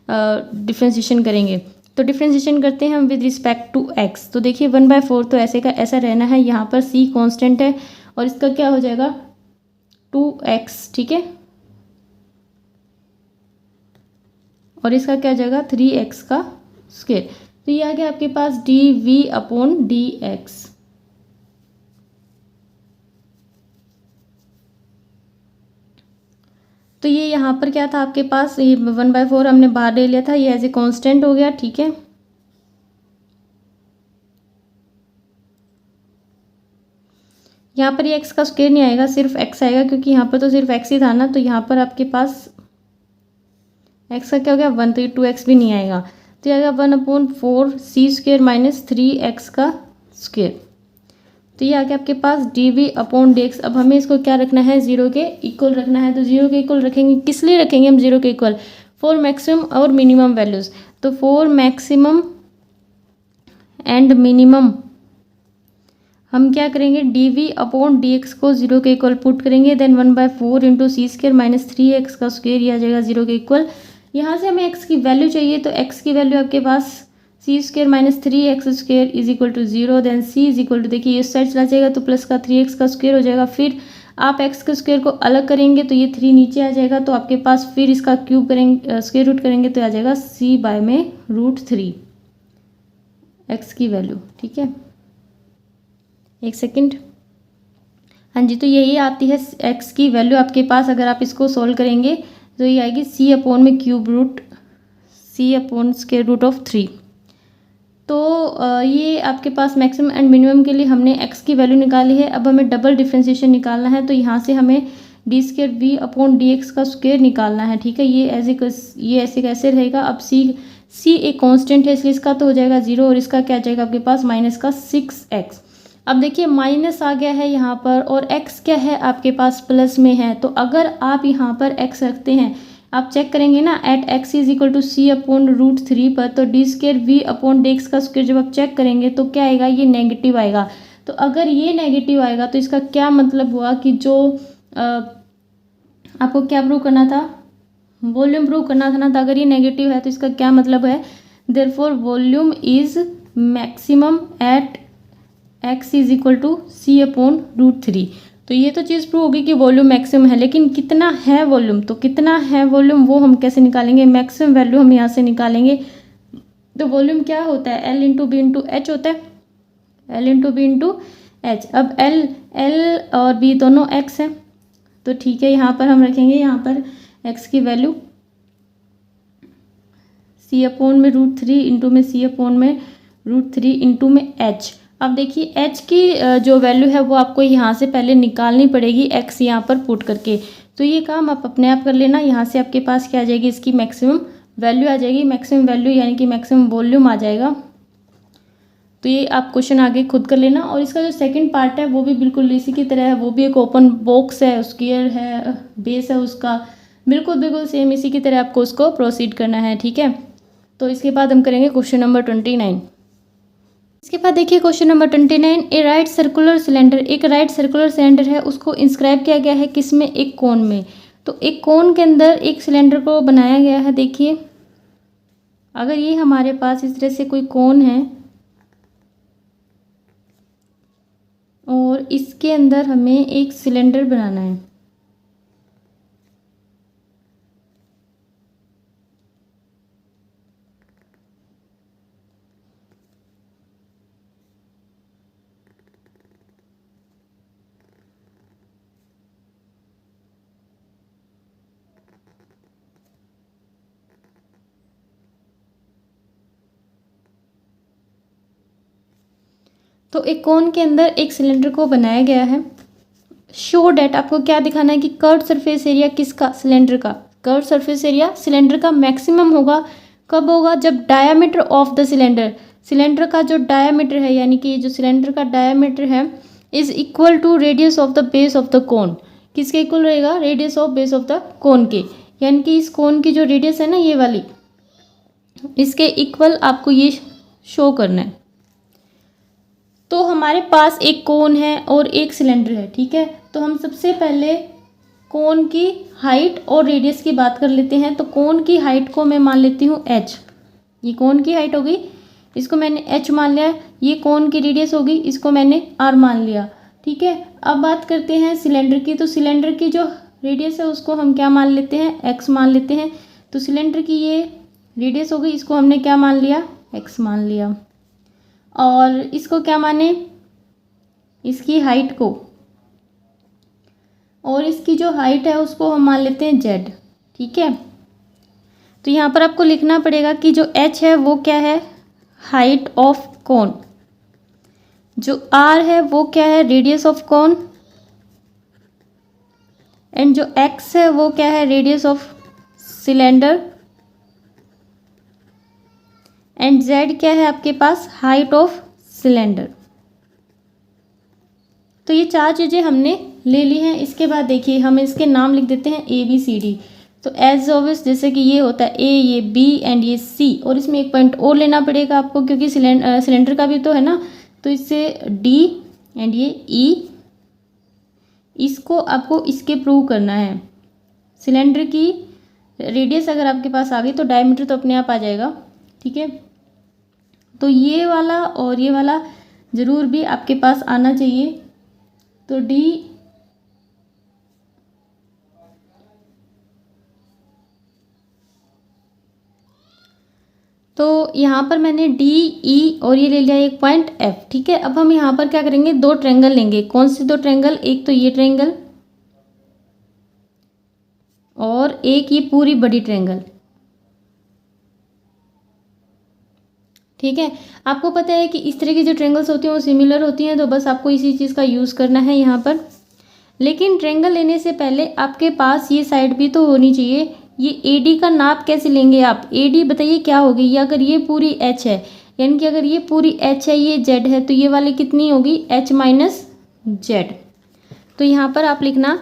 डिफ्रेंशिएशन करेंगे। तो डिफ्रेंशिएशन करते हैं हम विद रिस्पेक्ट टू x। तो देखिए 1/4 तो ऐसे का ऐसा रहना है, यहाँ पर c कांस्टेंट है और इसका क्या हो जाएगा 2x। ठीक है, और इसका क्या हो जाएगा 3x का स्क्वायर। तो ये आ गया आपके पास dv अपॉन dx। तो ये यहाँ पर क्या था आपके पास, ये 1/4 हमने बाहर ले लिया था, ये एज ए कांस्टेंट हो गया। ठीक है, यहाँ पर ये एक्स का स्क्वायर नहीं आएगा, सिर्फ एक्स आएगा, क्योंकि यहाँ पर तो सिर्फ एक्स ही था ना, तो यहाँ पर आपके पास एक्स का क्या हो गया 1, तो ये 2x भी नहीं आएगा, तो ये आएगा 1/4c² माइनस 3x का स्क्वायर। तो ये आ गया आपके पास dv/dx। अब हमें इसको क्या रखना है, 0 के इक्वल रखना है। तो 0 के इक्वल रखेंगे, किस लिए रखेंगे हम 0 के इक्वल, फॉर मैक्सिमम और मिनिमम वैल्यूज़। तो फॉर मैक्सिमम एंड मिनिमम हम क्या करेंगे, dv/dx को 0 के इक्वल पुट करेंगे, then 1/4 into c² minus 3x का स्क्वायर, ये आ जाएगा 0 के इक्वल। यहाँ से हमें x की वैल्यू चाहिए, तो x की वैल्यू आपके पास c² minus 3x² is equal to 0, then c is equal to, देखिए इस साइड चला जाएगा तो प्लस का 3x का स्क्वायर हो जाएगा, फिर आप x के स्क्वायर को अलग करेंगे तो ये 3 नीचे आ जाएगा, तो आपके पास फिर इसका क्यूब करेंगे, स्क्वायर रूट करेंगे तो आ जाएगा c/√3 x की वैल्यू। ठीक है, एक सेकंड, हाँ जी, तो यही आती है x की वैल्यू आपके पास। अगर आप इसको सोल्व करेंगे तो ये आएगी c/√3। तो ये आपके पास मैक्सिमम एंड मिनिमम के लिए हमने x की वैल्यू निकाली है। अब हमें डबल डिफ्रेंशिएशन निकालना है, तो यहाँ से हमें d²v/dx का स्क्वायर निकालना है। ठीक है, ये ऐसे कैसे रहेगा, अब c एक कांस्टेंट है, इसलिए इसका तो हो जाएगा 0 और इसका क्या आ जाएगा आपके पास माइनस का 6x। अब देखिए माइनस आ गया है यहाँ पर, और x क्या है आपके पास प्लस में है, तो अगर आप यहाँ पर x रखते हैं, आप चेक करेंगे ना at x is equal to c/√3 पर, तो d²v/dx का स्क्वायर जब आप चेक करेंगे तो क्या आएगा, ये नेगेटिव आएगा। तो अगर ये नेगेटिव आएगा तो इसका क्या मतलब हुआ कि जो आपको क्या प्रूव करना था, वॉल्यूम प्रूव करना था ना, तो अगर ये नेगेटिव है तो इसका क्या मतलब है, therefore volume is maximum at x is equal to c/√3। तो ये तो चीज़ प्रूव होगी कि वॉल्यूम मैक्सिमम है, लेकिन कितना है वॉल्यूम, तो कितना है वॉल्यूम वो हम कैसे निकालेंगे, मैक्सिमम वैल्यू हम यहाँ से निकालेंगे। तो वॉल्यूम क्या होता है, L into B into H होता है, L into B into H. अब L और B दोनों x है, तो ठीक है, यहाँ पर हम रखेंगे यहाँ पर x की वैल्यू c/√3 इंटू में c/√3 इंटू में h। अब देखिए h की जो वैल्यू है वो आपको यहाँ से पहले निकालनी पड़ेगी, x यहाँ पर पुट करके। तो ये काम आप अपने आप कर लेना। यहाँ से आपके पास क्या आ जाएगी, इसकी मैक्सिमम वैल्यू आ जाएगी, मैक्सिमम वैल्यू यानी कि मैक्सिमम वॉल्यूम आ जाएगा। तो ये आप क्वेश्चन आगे खुद कर लेना। और इसका जो सेकंड पार्ट है वो भी बिल्कुल इसी की तरह है, वो भी एक ओपन बॉक्स है, स्क्वायर है, बेस है उसका, बिल्कुल सेम इसी की तरह आपको उसको प्रोसीड करना है। ठीक है, तो इसके बाद हम करेंगे क्वेश्चन नंबर 29। इसके बाद देखिए क्वेश्चन नंबर 29, ए राइट सर्कुलर सिलेंडर, एक राइट सर्कुलर सिलेंडर है, उसको इंस्क्राइब किया गया है किसमें, एक कोन में। तो एक कोन के अंदर एक सिलेंडर को बनाया गया है। देखिए अगर ये हमारे पास इस तरह से कोई कोन है और इसके अंदर हमें एक सिलेंडर बनाना है, तो एक कोन के अंदर एक सिलेंडर को बनाया गया है। शो डेट, आपको क्या दिखाना है कि कर्व सरफेस एरिया किसका, सिलेंडर का। कर्व सरफेस एरिया सिलेंडर का मैक्सिमम होगा, कब होगा, जब diameter of the cylinder, cylinder का जो डायामीटर है यानी कि जो सिलेंडर का डायामीटर है is equal to radius of the base of the cone. किसके इक्वल रहेगा, radius of base of the cone के, यानी कि इस कोन की जो रेडियस है ना ये वाली, इसके इक्वल आपको ये शो करना है। तो हमारे पास एक कोन है और एक सिलेंडर है। ठीक है, तो हम सबसे पहले कोन की हाइट और रेडियस की बात कर लेते हैं। तो कोन की हाइट को मैं मान लेती हूँ h, ये कोन की हाइट होगी, इसको मैंने h मान लिया। ये कोन की रेडियस होगी, इसको मैंने r मान लिया। ठीक है, अब बात करते हैं सिलेंडर की। तो सिलेंडर की जो रेडियस है उसको हम क्या मान लेते हैं, x मान लेते हैं। तो सिलेंडर की ये रेडियस होगी, इसको हमने क्या मान लिया, x मान लिया। और इसको क्या माने, इसकी हाइट को, और इसकी जो हाइट है उसको हम मान लेते हैं z। ठीक है, तो यहाँ पर आपको लिखना पड़ेगा कि जो h है वो क्या है, हाइट ऑफ कोन। जो आर है वो क्या है, रेडियस ऑफ कौन, एंड जो एक्स है वो क्या है, radius of cylinder, and Z क्या है आपके पास, हाइट ऑफ सिलेंडर। तो ये चार चीज़ें हमने ले ली हैं। इसके बाद देखिए हम इसके नाम लिख देते हैं ए बी सी डी। तो एज ऑब्वियस जैसे कि ये होता है ए, ये बी एंड ये सी, और इसमें एक पॉइंट और लेना पड़ेगा आपको क्योंकि सिलेंडर का भी तो है ना, तो इससे डी एंड ये ई, इसको आपको इसके प्रूव करना है। सिलेंडर की रेडियस अगर आपके पास आ गई तो डायमीटर तो अपने आप आ जाएगा, ठीक है। तो ये वाला और ये वाला ज़रूर भी आपके पास आना चाहिए। तो डी तो यहाँ पर मैंने डी ई और ये ले लिया एक पॉइंट एफ, ठीक है। अब हम यहाँ पर क्या करेंगे, दो ट्रायंगल लेंगे। कौन से दो ट्रायंगल, एक तो ये ट्रायंगल और एक ये पूरी बड़ी ट्रायंगल, ठीक है। आपको पता है कि इस तरह की जो ट्रायंगल्स होती हैं वो सिमिलर होती हैं, तो बस आपको इसी चीज़ का यूज़ करना है यहाँ पर। लेकिन ट्रायंगल लेने से पहले आपके पास ये साइड भी तो होनी चाहिए। ये ए डी का नाप कैसे लेंगे आप, ए डी बताइए क्या होगी, ये अगर ये पूरी एच है, यानी कि अगर ये पूरी एच है, ये जेड है, तो ये वाली कितनी होगी, एच माइनस जेड। तो यहाँ पर आप लिखना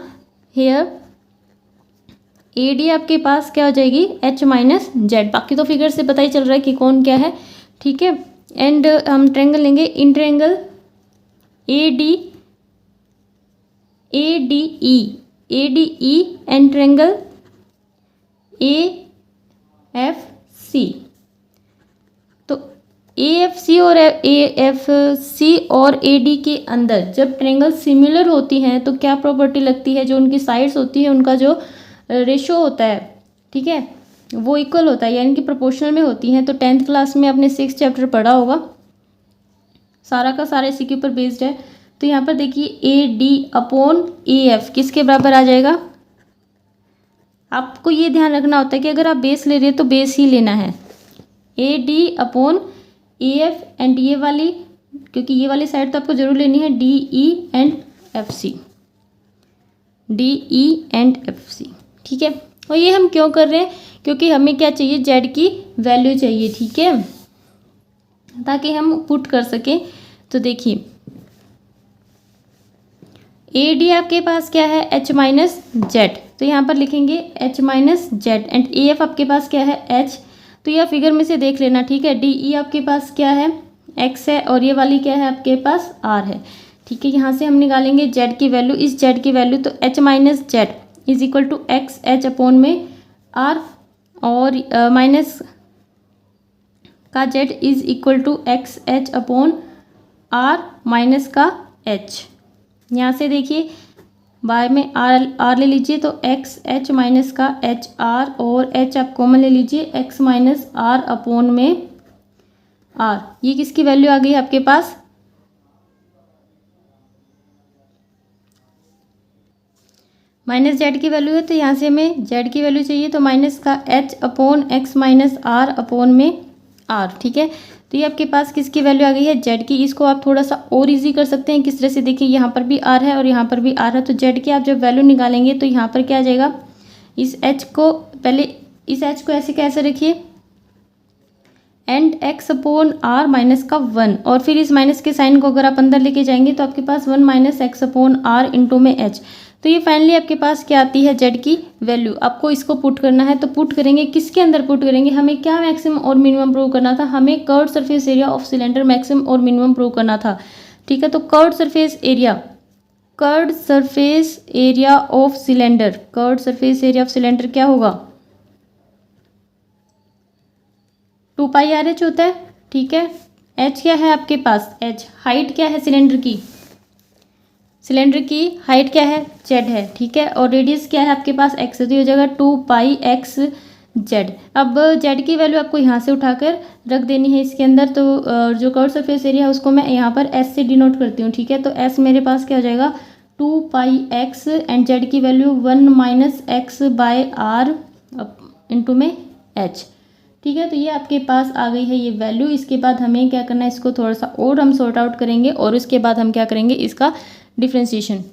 हेयर ए डी आपके पास क्या हो जाएगी, एच माइनस जेड। बाकी तो फिगर से पता ही चल रहा है कि कौन क्या है, ठीक है। एंड हम ट्रायंगल लेंगे, in triangle A D E and triangle A F C. तो ए एफ सी और ए डी के अंदर जब ट्रायंगल सिमिलर होती हैं तो क्या प्रॉपर्टी लगती है, जो उनकी साइड्स होती है उनका जो रेशो होता है, ठीक है, वो इक्वल होता है, यानी कि प्रोपोर्शनल में होती हैं। तो 10th क्लास में आपने 6th चैप्टर पढ़ा होगा, सारा का सारा इसी के ऊपर बेस्ड है। तो यहाँ पर देखिए A D upon A F किसके बराबर आ जाएगा। आपको ये ध्यान रखना होता है कि अगर आप बेस ले रहे हैं तो बेस ही लेना है, A D upon A F, and ये वाली, क्योंकि ये वाली साइड तो आपको जरूर लेनी है, D E and F C, D E and F C, ठीक है। और ये हम क्यों कर रहे हैं, क्योंकि हमें क्या चाहिए, जेड की वैल्यू चाहिए, ठीक है, ताकि हम पुट कर सकें। तो देखिए ए डी आपके पास क्या है, एच माइनस जेड, तो यहाँ पर लिखेंगे H minus Z, and A F आपके पास क्या है, एच। तो यह फिगर में से देख लेना, ठीक है। डी ई आपके पास क्या है, एक्स है, और ये वाली क्या है आपके पास, आर है, ठीक है। यहाँ से हम निकालेंगे जेड की वैल्यू, इस जेड की वैल्यू, तो H minus Z is equal to X H upon में आर, और माइनस का Z is equal to X H upon R minus का एच। यहाँ से देखिए बाय में आर ले लीजिए, तो एक्स एच माइनस का एच आर, और एच आप कॉमन ले लीजिए, एक्स माइनस आर अपॉन में आर। ये किसकी वैल्यू आ गई आपके पास, माइनस जेड की वैल्यू है, तो यहाँ से हमें जेड की वैल्यू चाहिए, तो माइनस का H upon X minus R upon में आर, ठीक है। तो ये आपके पास किसकी वैल्यू आ गई है, जेड की। इसको आप थोड़ा सा और इजी कर सकते हैं, किस तरह से, देखिए यहाँ पर भी आर है और यहाँ पर भी आर है, तो जेड की आप जब वैल्यू निकालेंगे तो यहाँ पर क्या आ जाएगा, इस एच को पहले, इस एच को ऐसे कैसे रखिए, and X upon R minus का 1, और फिर इस माइनस के साइन को अगर आप अंदर लेके जाएंगे तो आपके पास 1 minus X upon R into में एच। तो ये फाइनली आपके पास क्या आती है, जेड की वैल्यू। आपको इसको पुट करना है, तो पुट करेंगे किसके अंदर पुट करेंगे, हमें क्या मैक्सिमम और मिनिमम प्रूव करना था, हमें curved surface area of cylinder maximum और मिनिमम प्रूव करना था, ठीक है। तो curved surface area of cylinder, curved surface area of cylinder क्या होगा, 2 पाई आर एच होता है, ठीक है। एच क्या है आपके पास, एच हाइट क्या है सिलेंडर की, सिलेंडर की हाइट क्या है, जेड है, ठीक है, और रेडियस क्या है आपके पास, एक्स है, तो ये हो जाएगा 2 पाई एक्स जेड। अब जेड की वैल्यू आपको यहाँ से उठाकर रख देनी है इसके अंदर। तो जो कर्व सरफेस एरिया है उसको मैं यहाँ पर एस से डिनोट करती हूँ, ठीक है। तो एस मेरे पास क्या हो जाएगा, 2 पाई एक्स, एंड जेड की value 1 minus X by R into में एच, ठीक है। तो ये आपके पास आ गई है ये वैल्यू। इसके बाद हमें क्या करना है, इसको थोड़ा सा और हम सॉर्ट आउट करेंगे और उसके बाद हम क्या करेंगे, इसका डिफ्रेंशिएशन।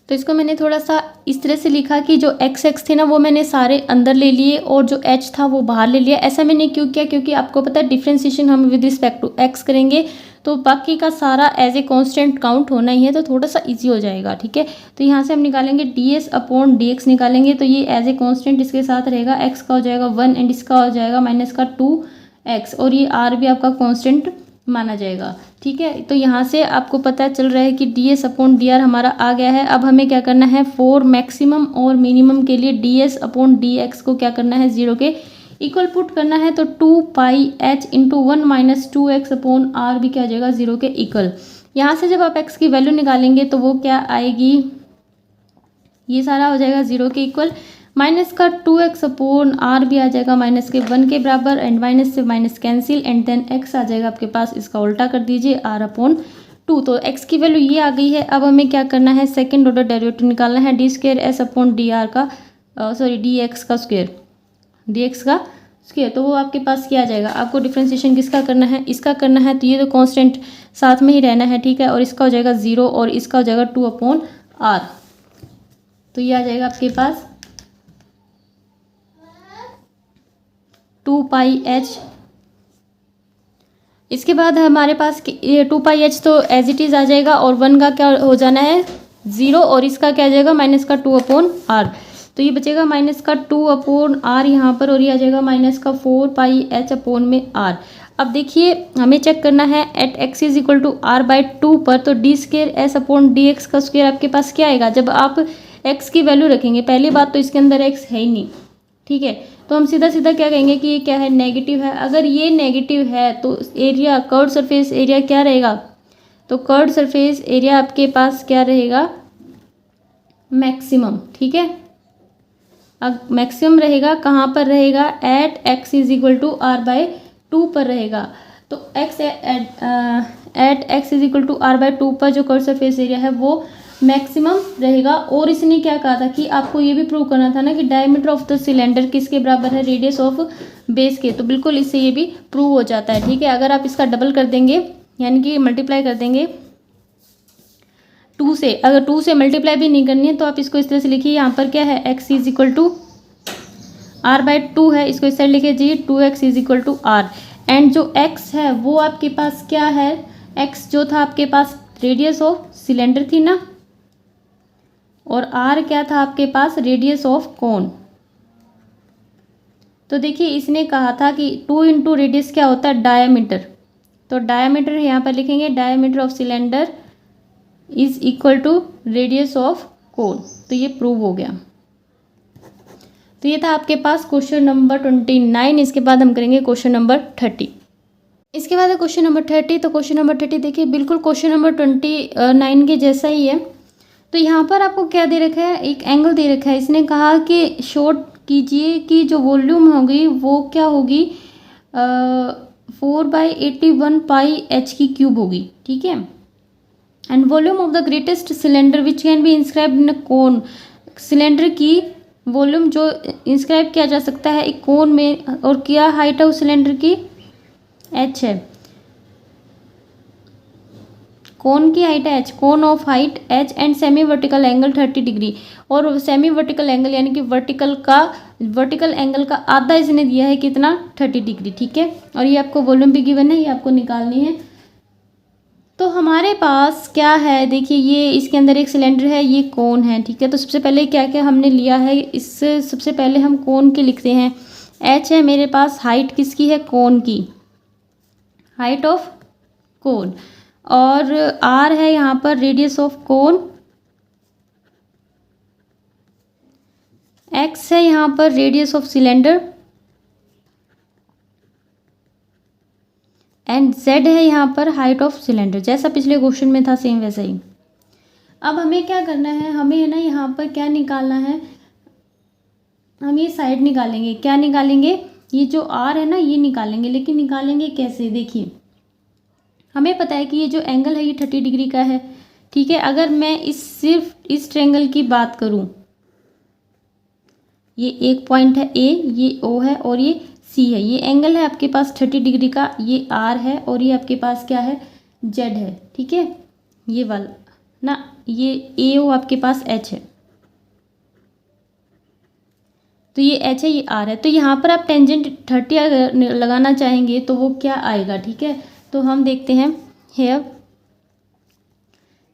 तो इसको मैंने थोड़ा सा इस तरह से लिखा कि जो एक्स थे ना वो मैंने सारे अंदर ले लिए और जो एच था वो बाहर ले लिया। ऐसा मैंने क्यों किया, क्योंकि आपको पता है डिफ्रेंशिएशन हम विद रिस्पेक्ट टू एक्स करेंगे तो बाकी का सारा एज ए कांस्टेंट काउंट होना ही है, तो थोड़ा सा इजी हो जाएगा। ठीक है, तो यहाँ से हम निकालेंगे D S upon D x निकालेंगे, तो ये एज ए कांस्टेंट इसके साथ रहेगा, एक्स का हो जाएगा 1 एंड इसका हो जाएगा माइनस का 2x और ये आर भी आपका कांस्टेंट माना जाएगा। ठीक है, तो यहाँ से आपको पता चल रहा है कि D S upon D are हमारा आ गया है। अब हमें क्या करना है, फॉर मैक्सिमम और मिनिमम के लिए D S upon D x को क्या करना है, 0 के इक्वल पुट करना है। तो 2 pi H into 1 minus 2x upon R भी क्या हो जाएगा, 0 के इक्वल। यहाँ से जब आप x की वैल्यू निकालेंगे तो वो क्या आएगी, ये सारा हो जाएगा 0 के इक्वल, माइनस का 2x अपॉन आर भी आ जाएगा माइनस के 1 के बराबर, एंड माइनस से minus cancel and then x आ जाएगा आपके पास, इसका उल्टा कर दीजिए r अपॉन 2। तो x की वैल्यू ये आ गई है। अब हमें क्या करना है, सेकेंड ऑर्डर डेरिवेटिव निकालना है, D square S upon D R का डी एक्स का स्क्वायर, डी एक्स का स्क्वायर। तो वो आपके पास क्या आ जाएगा, आपको डिफ्रेंशिएशन किसका करना है, इसका करना है। तो ये तो कांस्टेंट साथ में ही रहना है, ठीक है, और इसका हो जाएगा 0 और इसका हो जाएगा 2 अपॉन आर। तो ये आ जाएगा आपके पास 2 पाई एच। इसके बाद हमारे पास 2 पाई एच तो एज इट इज़ आ जाएगा और 1 का क्या हो जाना है 0 और इसका क्या आ जाएगा माइनस का 2 अपॉन आर। तो ये बचेगा माइनस का 2 अपॉन आर यहाँ पर, और ये आ जाएगा माइनस का 4 पाई एच अपॉन में आर। अब देखिए हमें चेक करना है at X is equal to R by 2 पर, तो D square S upon D X का स्क्वायर आपके पास क्या आएगा, जब आप एक्स की वैल्यू रखेंगे। पहली बात तो इसके अंदर एक्स है ही नहीं, ठीक है, तो हम सीधा सीधा क्या कहेंगे कि ये क्या है, नेगेटिव है। अगर ये नेगेटिव है तो एरिया कर्व्ड सरफेस एरिया क्या रहेगा, तो कर्व्ड सरफेस एरिया आपके पास क्या रहेगा, मैक्सिमम। ठीक है, अब मैक्सिमम रहेगा कहाँ पर रहेगा, at X is equal to R by 2 पर रहेगा। तो X at X is equal to R by 2 पर जो कर्व्ड सरफेस एरिया है वो मैक्सिमम रहेगा। और इसने क्या कहा था कि आपको ये भी प्रूव करना था ना कि डायमीटर ऑफ द सिलेंडर किसके बराबर है, रेडियस ऑफ बेस के। तो बिल्कुल इससे ये भी प्रूव हो जाता है। ठीक है, अगर आप इसका डबल कर देंगे यानी कि मल्टीप्लाई कर देंगे 2 से, अगर 2 से मल्टीप्लाई भी नहीं करनी है तो आप इसको इस तरह से लिखिए, यहाँ पर क्या है x is equal to R by 2 है, इसको इस साइड लिखिए जी 2x is equal to R. And जो x है वो आपके पास क्या है, x जो था आपके पास रेडियस ऑफ सिलेंडर थी ना, और r क्या था आपके पास, रेडियस ऑफ कोन। तो देखिए इसने कहा था कि 2 इंटू रेडियस क्या होता है, डायामीटर। तो डायामीटर यहाँ पर लिखेंगे, diameter of cylinder is equal to radius of cone. तो ये प्रूव हो गया। तो ये था आपके पास क्वेश्चन नंबर 29। इसके बाद हम करेंगे क्वेश्चन नंबर 30। इसके बाद है क्वेश्चन नंबर 30। तो क्वेश्चन नंबर 30 देखिए बिल्कुल क्वेश्चन नंबर 29 के जैसा ही है। तो यहाँ पर आपको क्या दे रखा है, एक एंगल दे रखा है। इसने कहा कि शॉर्ट कीजिए कि जो वॉल्यूम होगी वो क्या होगी, 4/81 पाई एच की क्यूब होगी। ठीक है, and volume of the greatest cylinder which can be inscribed in cone. Cylinder की वॉल्यूम जो इंस्क्राइब किया जा सकता है एक कोन में, और क्या हाइट है उस सिलेंडर की, h है, कोन की हाइट है h, cone of height h and semi vertical angle 30 degree. और सेमी वर्टिकल एंगल यानी कि वर्टिकल एंगल का आधा इसने दिया है कितना, 30 डिग्री। ठीक है, और ये आपको वॉल्यूम भी गिवन है, ये आपको निकालनी है। तो हमारे पास क्या है, देखिए ये इसके अंदर एक सिलेंडर है, ये कोन है। ठीक है, तो सबसे पहले क्या क्या हमने लिया है, इससे सबसे पहले हम कोन के लिखते हैं। h है मेरे पास, हाइट किसकी है, कोन की, हाइट ऑफ कोन। और r है यहाँ पर रेडियस ऑफ कोन, x है यहाँ पर radius of cylinder, and z है यहाँ पर हाइट ऑफ सिलेंडर। जैसा पिछले क्वेश्चन में था सेम वैसा ही। अब हमें क्या करना है, हमें है ना यहाँ पर क्या निकालना है, हम ये साइड निकालेंगे। क्या निकालेंगे, ये जो r है ना ये निकालेंगे। लेकिन निकालेंगे कैसे, देखिए हमें पता है कि ये जो एंगल है ये 30 डिग्री का है। ठीक है, अगर मैं सिर्फ इस ट्रायंगल की बात करूं, ये एक पॉइंट है A, ये O है और ये सी है। ये एंगल है आपके पास 30 डिग्री का, ये आर है और ये आपके पास क्या है, जेड है। ठीक है, ये वाला ना, ये ए ओ आपके पास एच है, तो ये एच है, ये आर है। तो यहाँ पर आप टेंजेंट 30 अगर लगाना चाहेंगे तो वो क्या आएगा, ठीक है। तो हम देखते हैं हेयर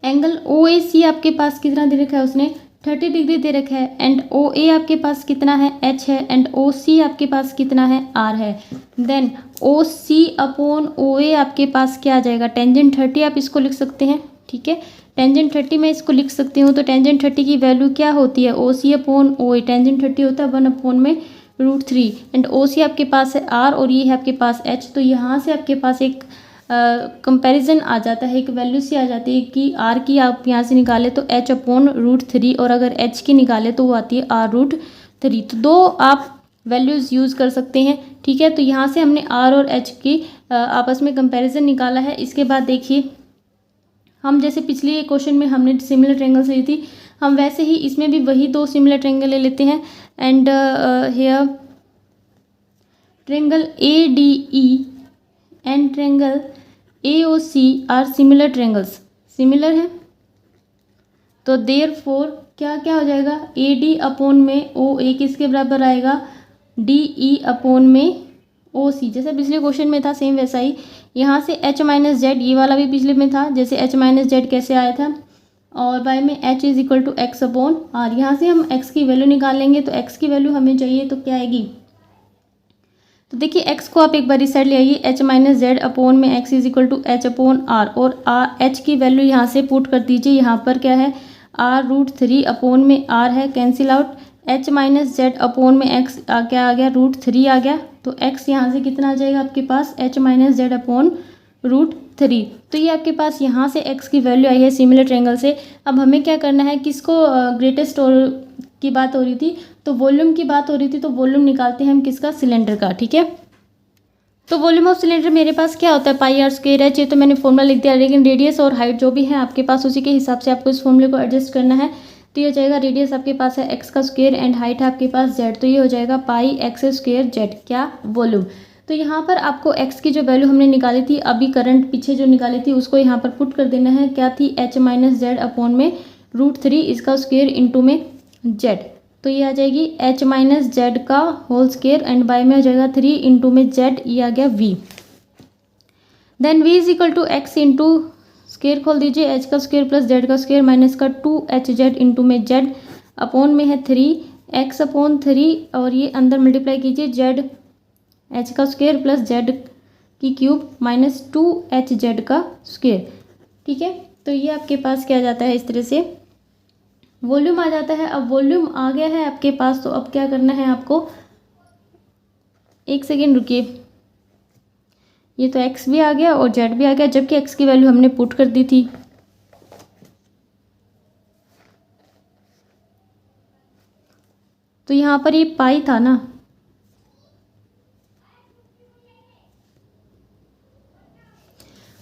एंगल ओ ए सी आपके पास कितना दे रखा है, उसने 30 डिग्री दे रखा है। एंड ओ ए आपके पास कितना है, एच है। एंड ओ सी आपके पास कितना है, आर है। देन ओ सी अपॉन ओ ए आपके पास क्या आ जाएगा, टेंजेंट 30 आप इसको लिख सकते हैं। ठीक है, टेंजेंट 30 मैं इसको लिख सकती हूँ। तो टेंजेंट 30 की वैल्यू क्या होती है, ओ सी अपॉन ओ ए। टेंजेंट 30 होता है 1 में √3। एंड ओ सी आपके पास है आर और ये है आपके पास एच। तो यहाँ से आपके पास एक कंपैरिजन आ जाता है, एक वैल्यू सी आ जाती है कि आर की आप यहाँ से निकाले तो एच अपॉन √3 और अगर एच की निकाले तो वो आती है R√3। तो दो आप वैल्यूज़ यूज़ कर सकते हैं। ठीक है, तो यहाँ से हमने आर और एच की आपस में कंपैरिजन निकाला है। इसके बाद देखिए, हम जैसे पिछले क्वेश्चन में हमने सिमिलर ट्रायंगल्स ली थी, हम वैसे ही इसमें भी वही दो सिमिलर ट्रायंगल ले लेते हैं। And here triangle A D E and triangle A O C are similar triangles, similar है। तो देयरफॉर क्या क्या हो जाएगा, ए डी अपॉन में ओ ए किसके बराबर आएगा, डी ई अपॉन में ओ सी। जैसे पिछले क्वेश्चन में था सेम वैसा ही, यहाँ से एच माइनस जेड, ये वाला भी पिछले में था, जैसे एच माइनस जेड कैसे आया था, और बाय में H is equal to X upon R. यहाँ से हम एक्स की वैल्यू निकालेंगे, तो एक्स की वैल्यू हमें चाहिए तो क्या आएगी, देखिए एक्स को आप एक बार इस साइड ले आइए, एच माइनस जेड अपॉन में X is equal to H upon R. और एच की वैल्यू यहाँ से पुट कर दीजिए, यहाँ पर क्या है R√3 अपॉन में आर है, cancel out. H minus Z upon में एक्स क्या आ गया, √3 आ गया। तो एक्स यहाँ से कितना आ जाएगा आपके पास, एच माइनस जेड अपॉन √3। तो ये आपके पास यहाँ से एक्स की वैल्यू आई है सिमिलर ट्रायंगल से। अब हमें क्या करना है, किसको ग्रेटेस्ट की बात हो रही थी, तो वॉल्यूम की बात हो रही थी, तो वॉल्यूम निकालते हैं हम किसका, सिलेंडर का। ठीक है, तो वॉल्यूम ऑफ सिलेंडर मेरे पास क्या होता है, πr² है। ये तो मैंने फॉर्मूला लिख दिया, लेकिन रेडियस और हाइट जो भी है आपके पास उसी के हिसाब से आपको इस फॉर्मूले को एडजस्ट करना है। तो ये हो जाएगा, रेडियस आपके पास है x का स्क्वायर एंड हाइट है आपके पास z, तो ये हो जाएगा πx²z, क्या, वॉल्यूम। तो यहाँ पर आपको x की जो वैल्यू हमने निकाली थी अभी करंट पीछे जो निकाली थी उसको यहाँ पर पुट कर देना है, क्या थी, h माइनस जेड अपॉन में √3 इसका स्क्वायर इंटू में z। तो ये आ जाएगी h माइनस जेड का होल स्क्वायर एंड बाय में हो जाएगा 3 इंटू में z, ये आ गया v। Then v is equal to X into square खोल दीजिए, h का स्क्वायर प्लस z का स्क्वायर माइनस का 2hz इंटू में z अपॉन में है 3x अपॉन 3 और ये अंदर मल्टीप्लाई कीजिए, z h का स्क्वायर प्लस z की क्यूब माइनस 2hz का स्क्वायर। ठीक है, तो ये आपके पास क्या जाता है, इस तरह से वॉल्यूम आ जाता है। अब वॉल्यूम आ गया है आपके पास, तो अब क्या करना है आपको, एक सेकेंड रुकिए, ये तो x भी आ गया और z भी आ गया, जबकि x की वैल्यू हमने पुट कर दी थी। तो यहाँ पर ये पाई था ना,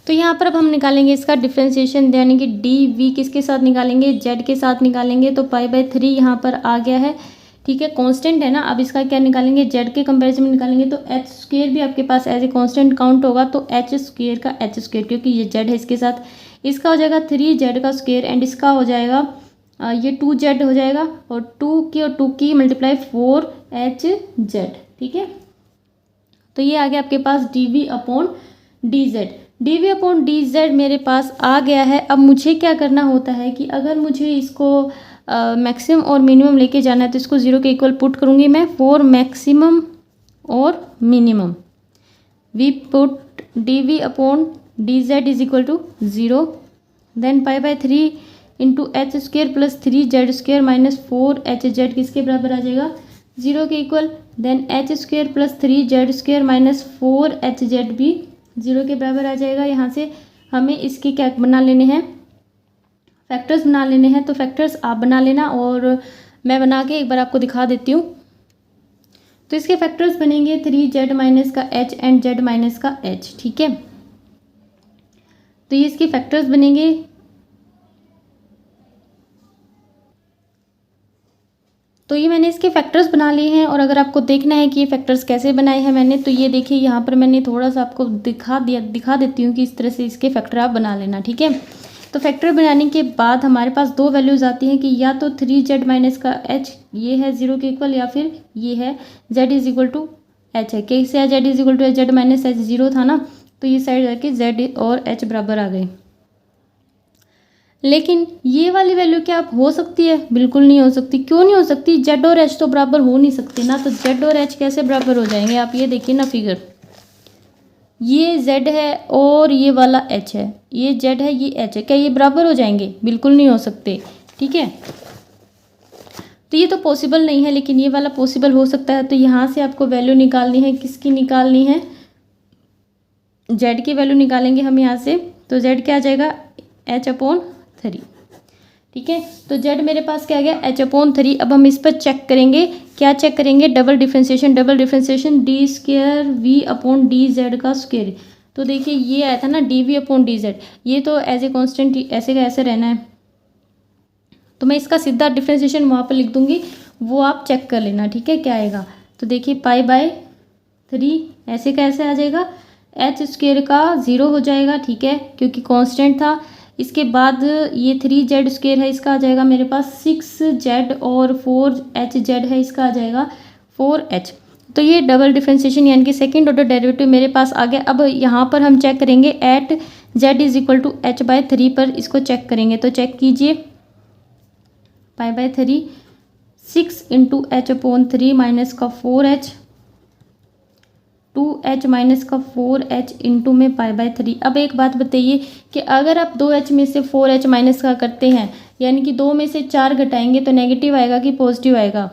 तो यहाँ पर अब हम निकालेंगे इसका डिफ्रेंशिएशन, यानी कि डी वी किसके साथ निकालेंगे, जेड के साथ निकालेंगे। तो π/3 यहाँ पर आ गया है। ठीक है, कांस्टेंट है ना, अब इसका क्या निकालेंगे, जेड के कंपैरिजन में निकालेंगे। तो एच स्क्वायर भी आपके पास एज ए कांस्टेंट काउंट होगा, तो एच स्क्वायर का एच स्क्वायर, क्योंकि ये जेड है इसके साथ, इसका हो जाएगा 3z का स्क्वायर एंड इसका हो जाएगा ये 2z हो जाएगा, और 2 की मल्टीप्लाई 4hz। ठीक है, तो ये आ गया आपके पास dv upon dz। dv upon dz मेरे पास आ गया है। अब मुझे क्या करना होता है कि अगर मुझे इसको मैक्सिमम और मिनिमम लेके जाना है तो इसको 0 के इक्वल पुट करूँगी मैं, फॉर मैक्सिमम और minimum we put dv upon dz is equal to 0, then π/3 into H square plus 3z² minus 4hz किसके बराबर आ जाएगा, 0 के equal. Then H square plus 3z² minus 4hz भी 0 के बराबर आ जाएगा। यहाँ से हमें इसके क्या बना लेने हैं, फैक्टर्स बना लेने हैं। तो फैक्टर्स आप बना लेना और मैं बना के एक बार आपको दिखा देती हूँ। तो इसके फैक्टर्स बनेंगे 3z माइनस का h एंड z माइनस का h। ठीक है, तो ये इसके फैक्टर्स बनेंगे। तो ये मैंने इसके फैक्टर्स बना लिए हैं, और अगर आपको देखना है कि ये फैक्टर्स कैसे बनाए हैं मैंने, तो ये देखिए यहाँ पर मैंने थोड़ा सा आपको दिखा देती हूँ कि इस तरह से इसके फैक्टर आप बना लेना, ठीक है। तो फैक्टर बनाने के बाद हमारे पास दो वैल्यूज़ आती हैं कि या तो 3z माइनस का h ये है 0 के इक्वल, या फिर ये है z is equal to h है। कैसे है z is equal to z minus h 0 था ना, तो ये साइड जाके z और h बराबर आ गए। लेकिन ये वाली वैल्यू क्या आप हो सकती है? बिल्कुल नहीं हो सकती। क्यों नहीं हो सकती? z और h तो बराबर हो नहीं सकते ना, तो z और h कैसे बराबर हो जाएंगे? आप ये देखिए ना फिगर, ये z है और ये वाला h है, ये z है ये h है, क्या ये बराबर हो जाएंगे? बिल्कुल नहीं हो सकते, ठीक है। तो ये तो पॉसिबल नहीं है, लेकिन ये वाला पॉसिबल हो सकता है। तो यहाँ से आपको वैल्यू निकालनी है, किसकी निकालनी है? z की वैल्यू निकालेंगे हम यहाँ से, तो z क्या आ जाएगा? h/3, ठीक है। तो z मेरे पास क्या आ गया? h/3। अब हम इस पर चेक करेंगे, क्या चेक करेंगे? डबल डिफ्रेंशिएशन d² v/dz का स्क्वायर। तो देखिए ये आया था ना dv/dz, ये तो एज ए कॉन्स्टेंट ऐसे का ऐसे रहना है, तो मैं इसका सीधा डिफ्रेंशिएशन वहाँ पर लिख दूंगी, वो आप चेक कर लेना, ठीक है, क्या आएगा। तो देखिए π/3 ऐसे का ऐसे आ जाएगा, h² का 0 हो जाएगा, ठीक है, क्योंकि कांस्टेंट था। इसके बाद ये 3z² है, इसका आ जाएगा मेरे पास 6z, और 4hz है, इसका आ जाएगा 4h। तो ये डबल डिफ्रेंशिएशन यानी कि सेकंड ऑर्डर डेरिवेटिव मेरे पास आ गया। अब यहाँ पर हम चेक करेंगे at z is equal to h/3 पर, इसको चेक करेंगे। तो चेक कीजिए, π/3 6 इंटू h/3 माइनस का 4h, 2h माइनस का 4h इंटू में π/3। अब एक बात बताइए कि अगर आप 2h में से 4h माइनस का करते हैं, यानी कि 2 में से 4 घटाएंगे, तो नेगेटिव आएगा कि पॉजिटिव आएगा?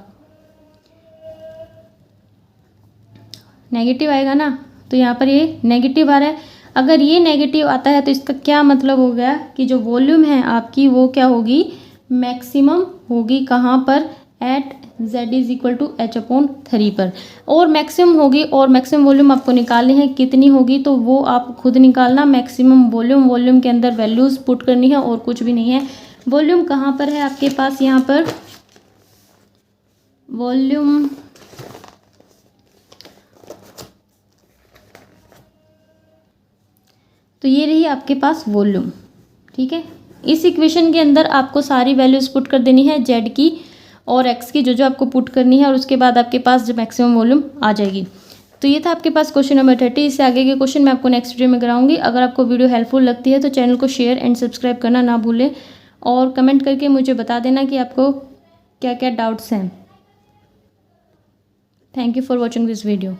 नेगेटिव आएगा ना, तो यहाँ पर ये नेगेटिव आ रहा है। अगर ये नेगेटिव आता है तो इसका क्या मतलब हो गया कि जो वॉल्यूम है आपकी वो क्या होगी? मैक्सिमम होगी। कहाँ पर? At z is equal to h/3 पर। और मैक्सिमम होगी, और मैक्सिमम वॉल्यूम आपको निकालनी है, कितनी होगी तो वो आप खुद निकालना। मैक्सिमम वॉल्यूम के अंदर वैल्यूज़ पुट करनी है और कुछ भी नहीं है। वॉल्यूम कहाँ पर है आपके पास? यहाँ पर वॉल्यूम तो ये रही आपके पास वॉल्यूम, ठीक है। इस इक्वेशन के अंदर आपको सारी वैल्यूज़ पुट कर देनी है, z की और x की, जो आपको पुट करनी है, और उसके बाद आपके पास जो मैक्सिमम वॉल्यूम आ जाएगी। तो ये था आपके पास क्वेश्चन नंबर 30। इससे आगे के क्वेश्चन मैं आपको नेक्स्ट वीडियो में कराऊंगी। अगर आपको वीडियो हेल्पफुल लगती है तो चैनल को शेयर एंड सब्सक्राइब करना ना भूलें, और कमेंट करके मुझे बता देना कि आपको क्या क्या डाउट्स हैं। Thank you for watching this video.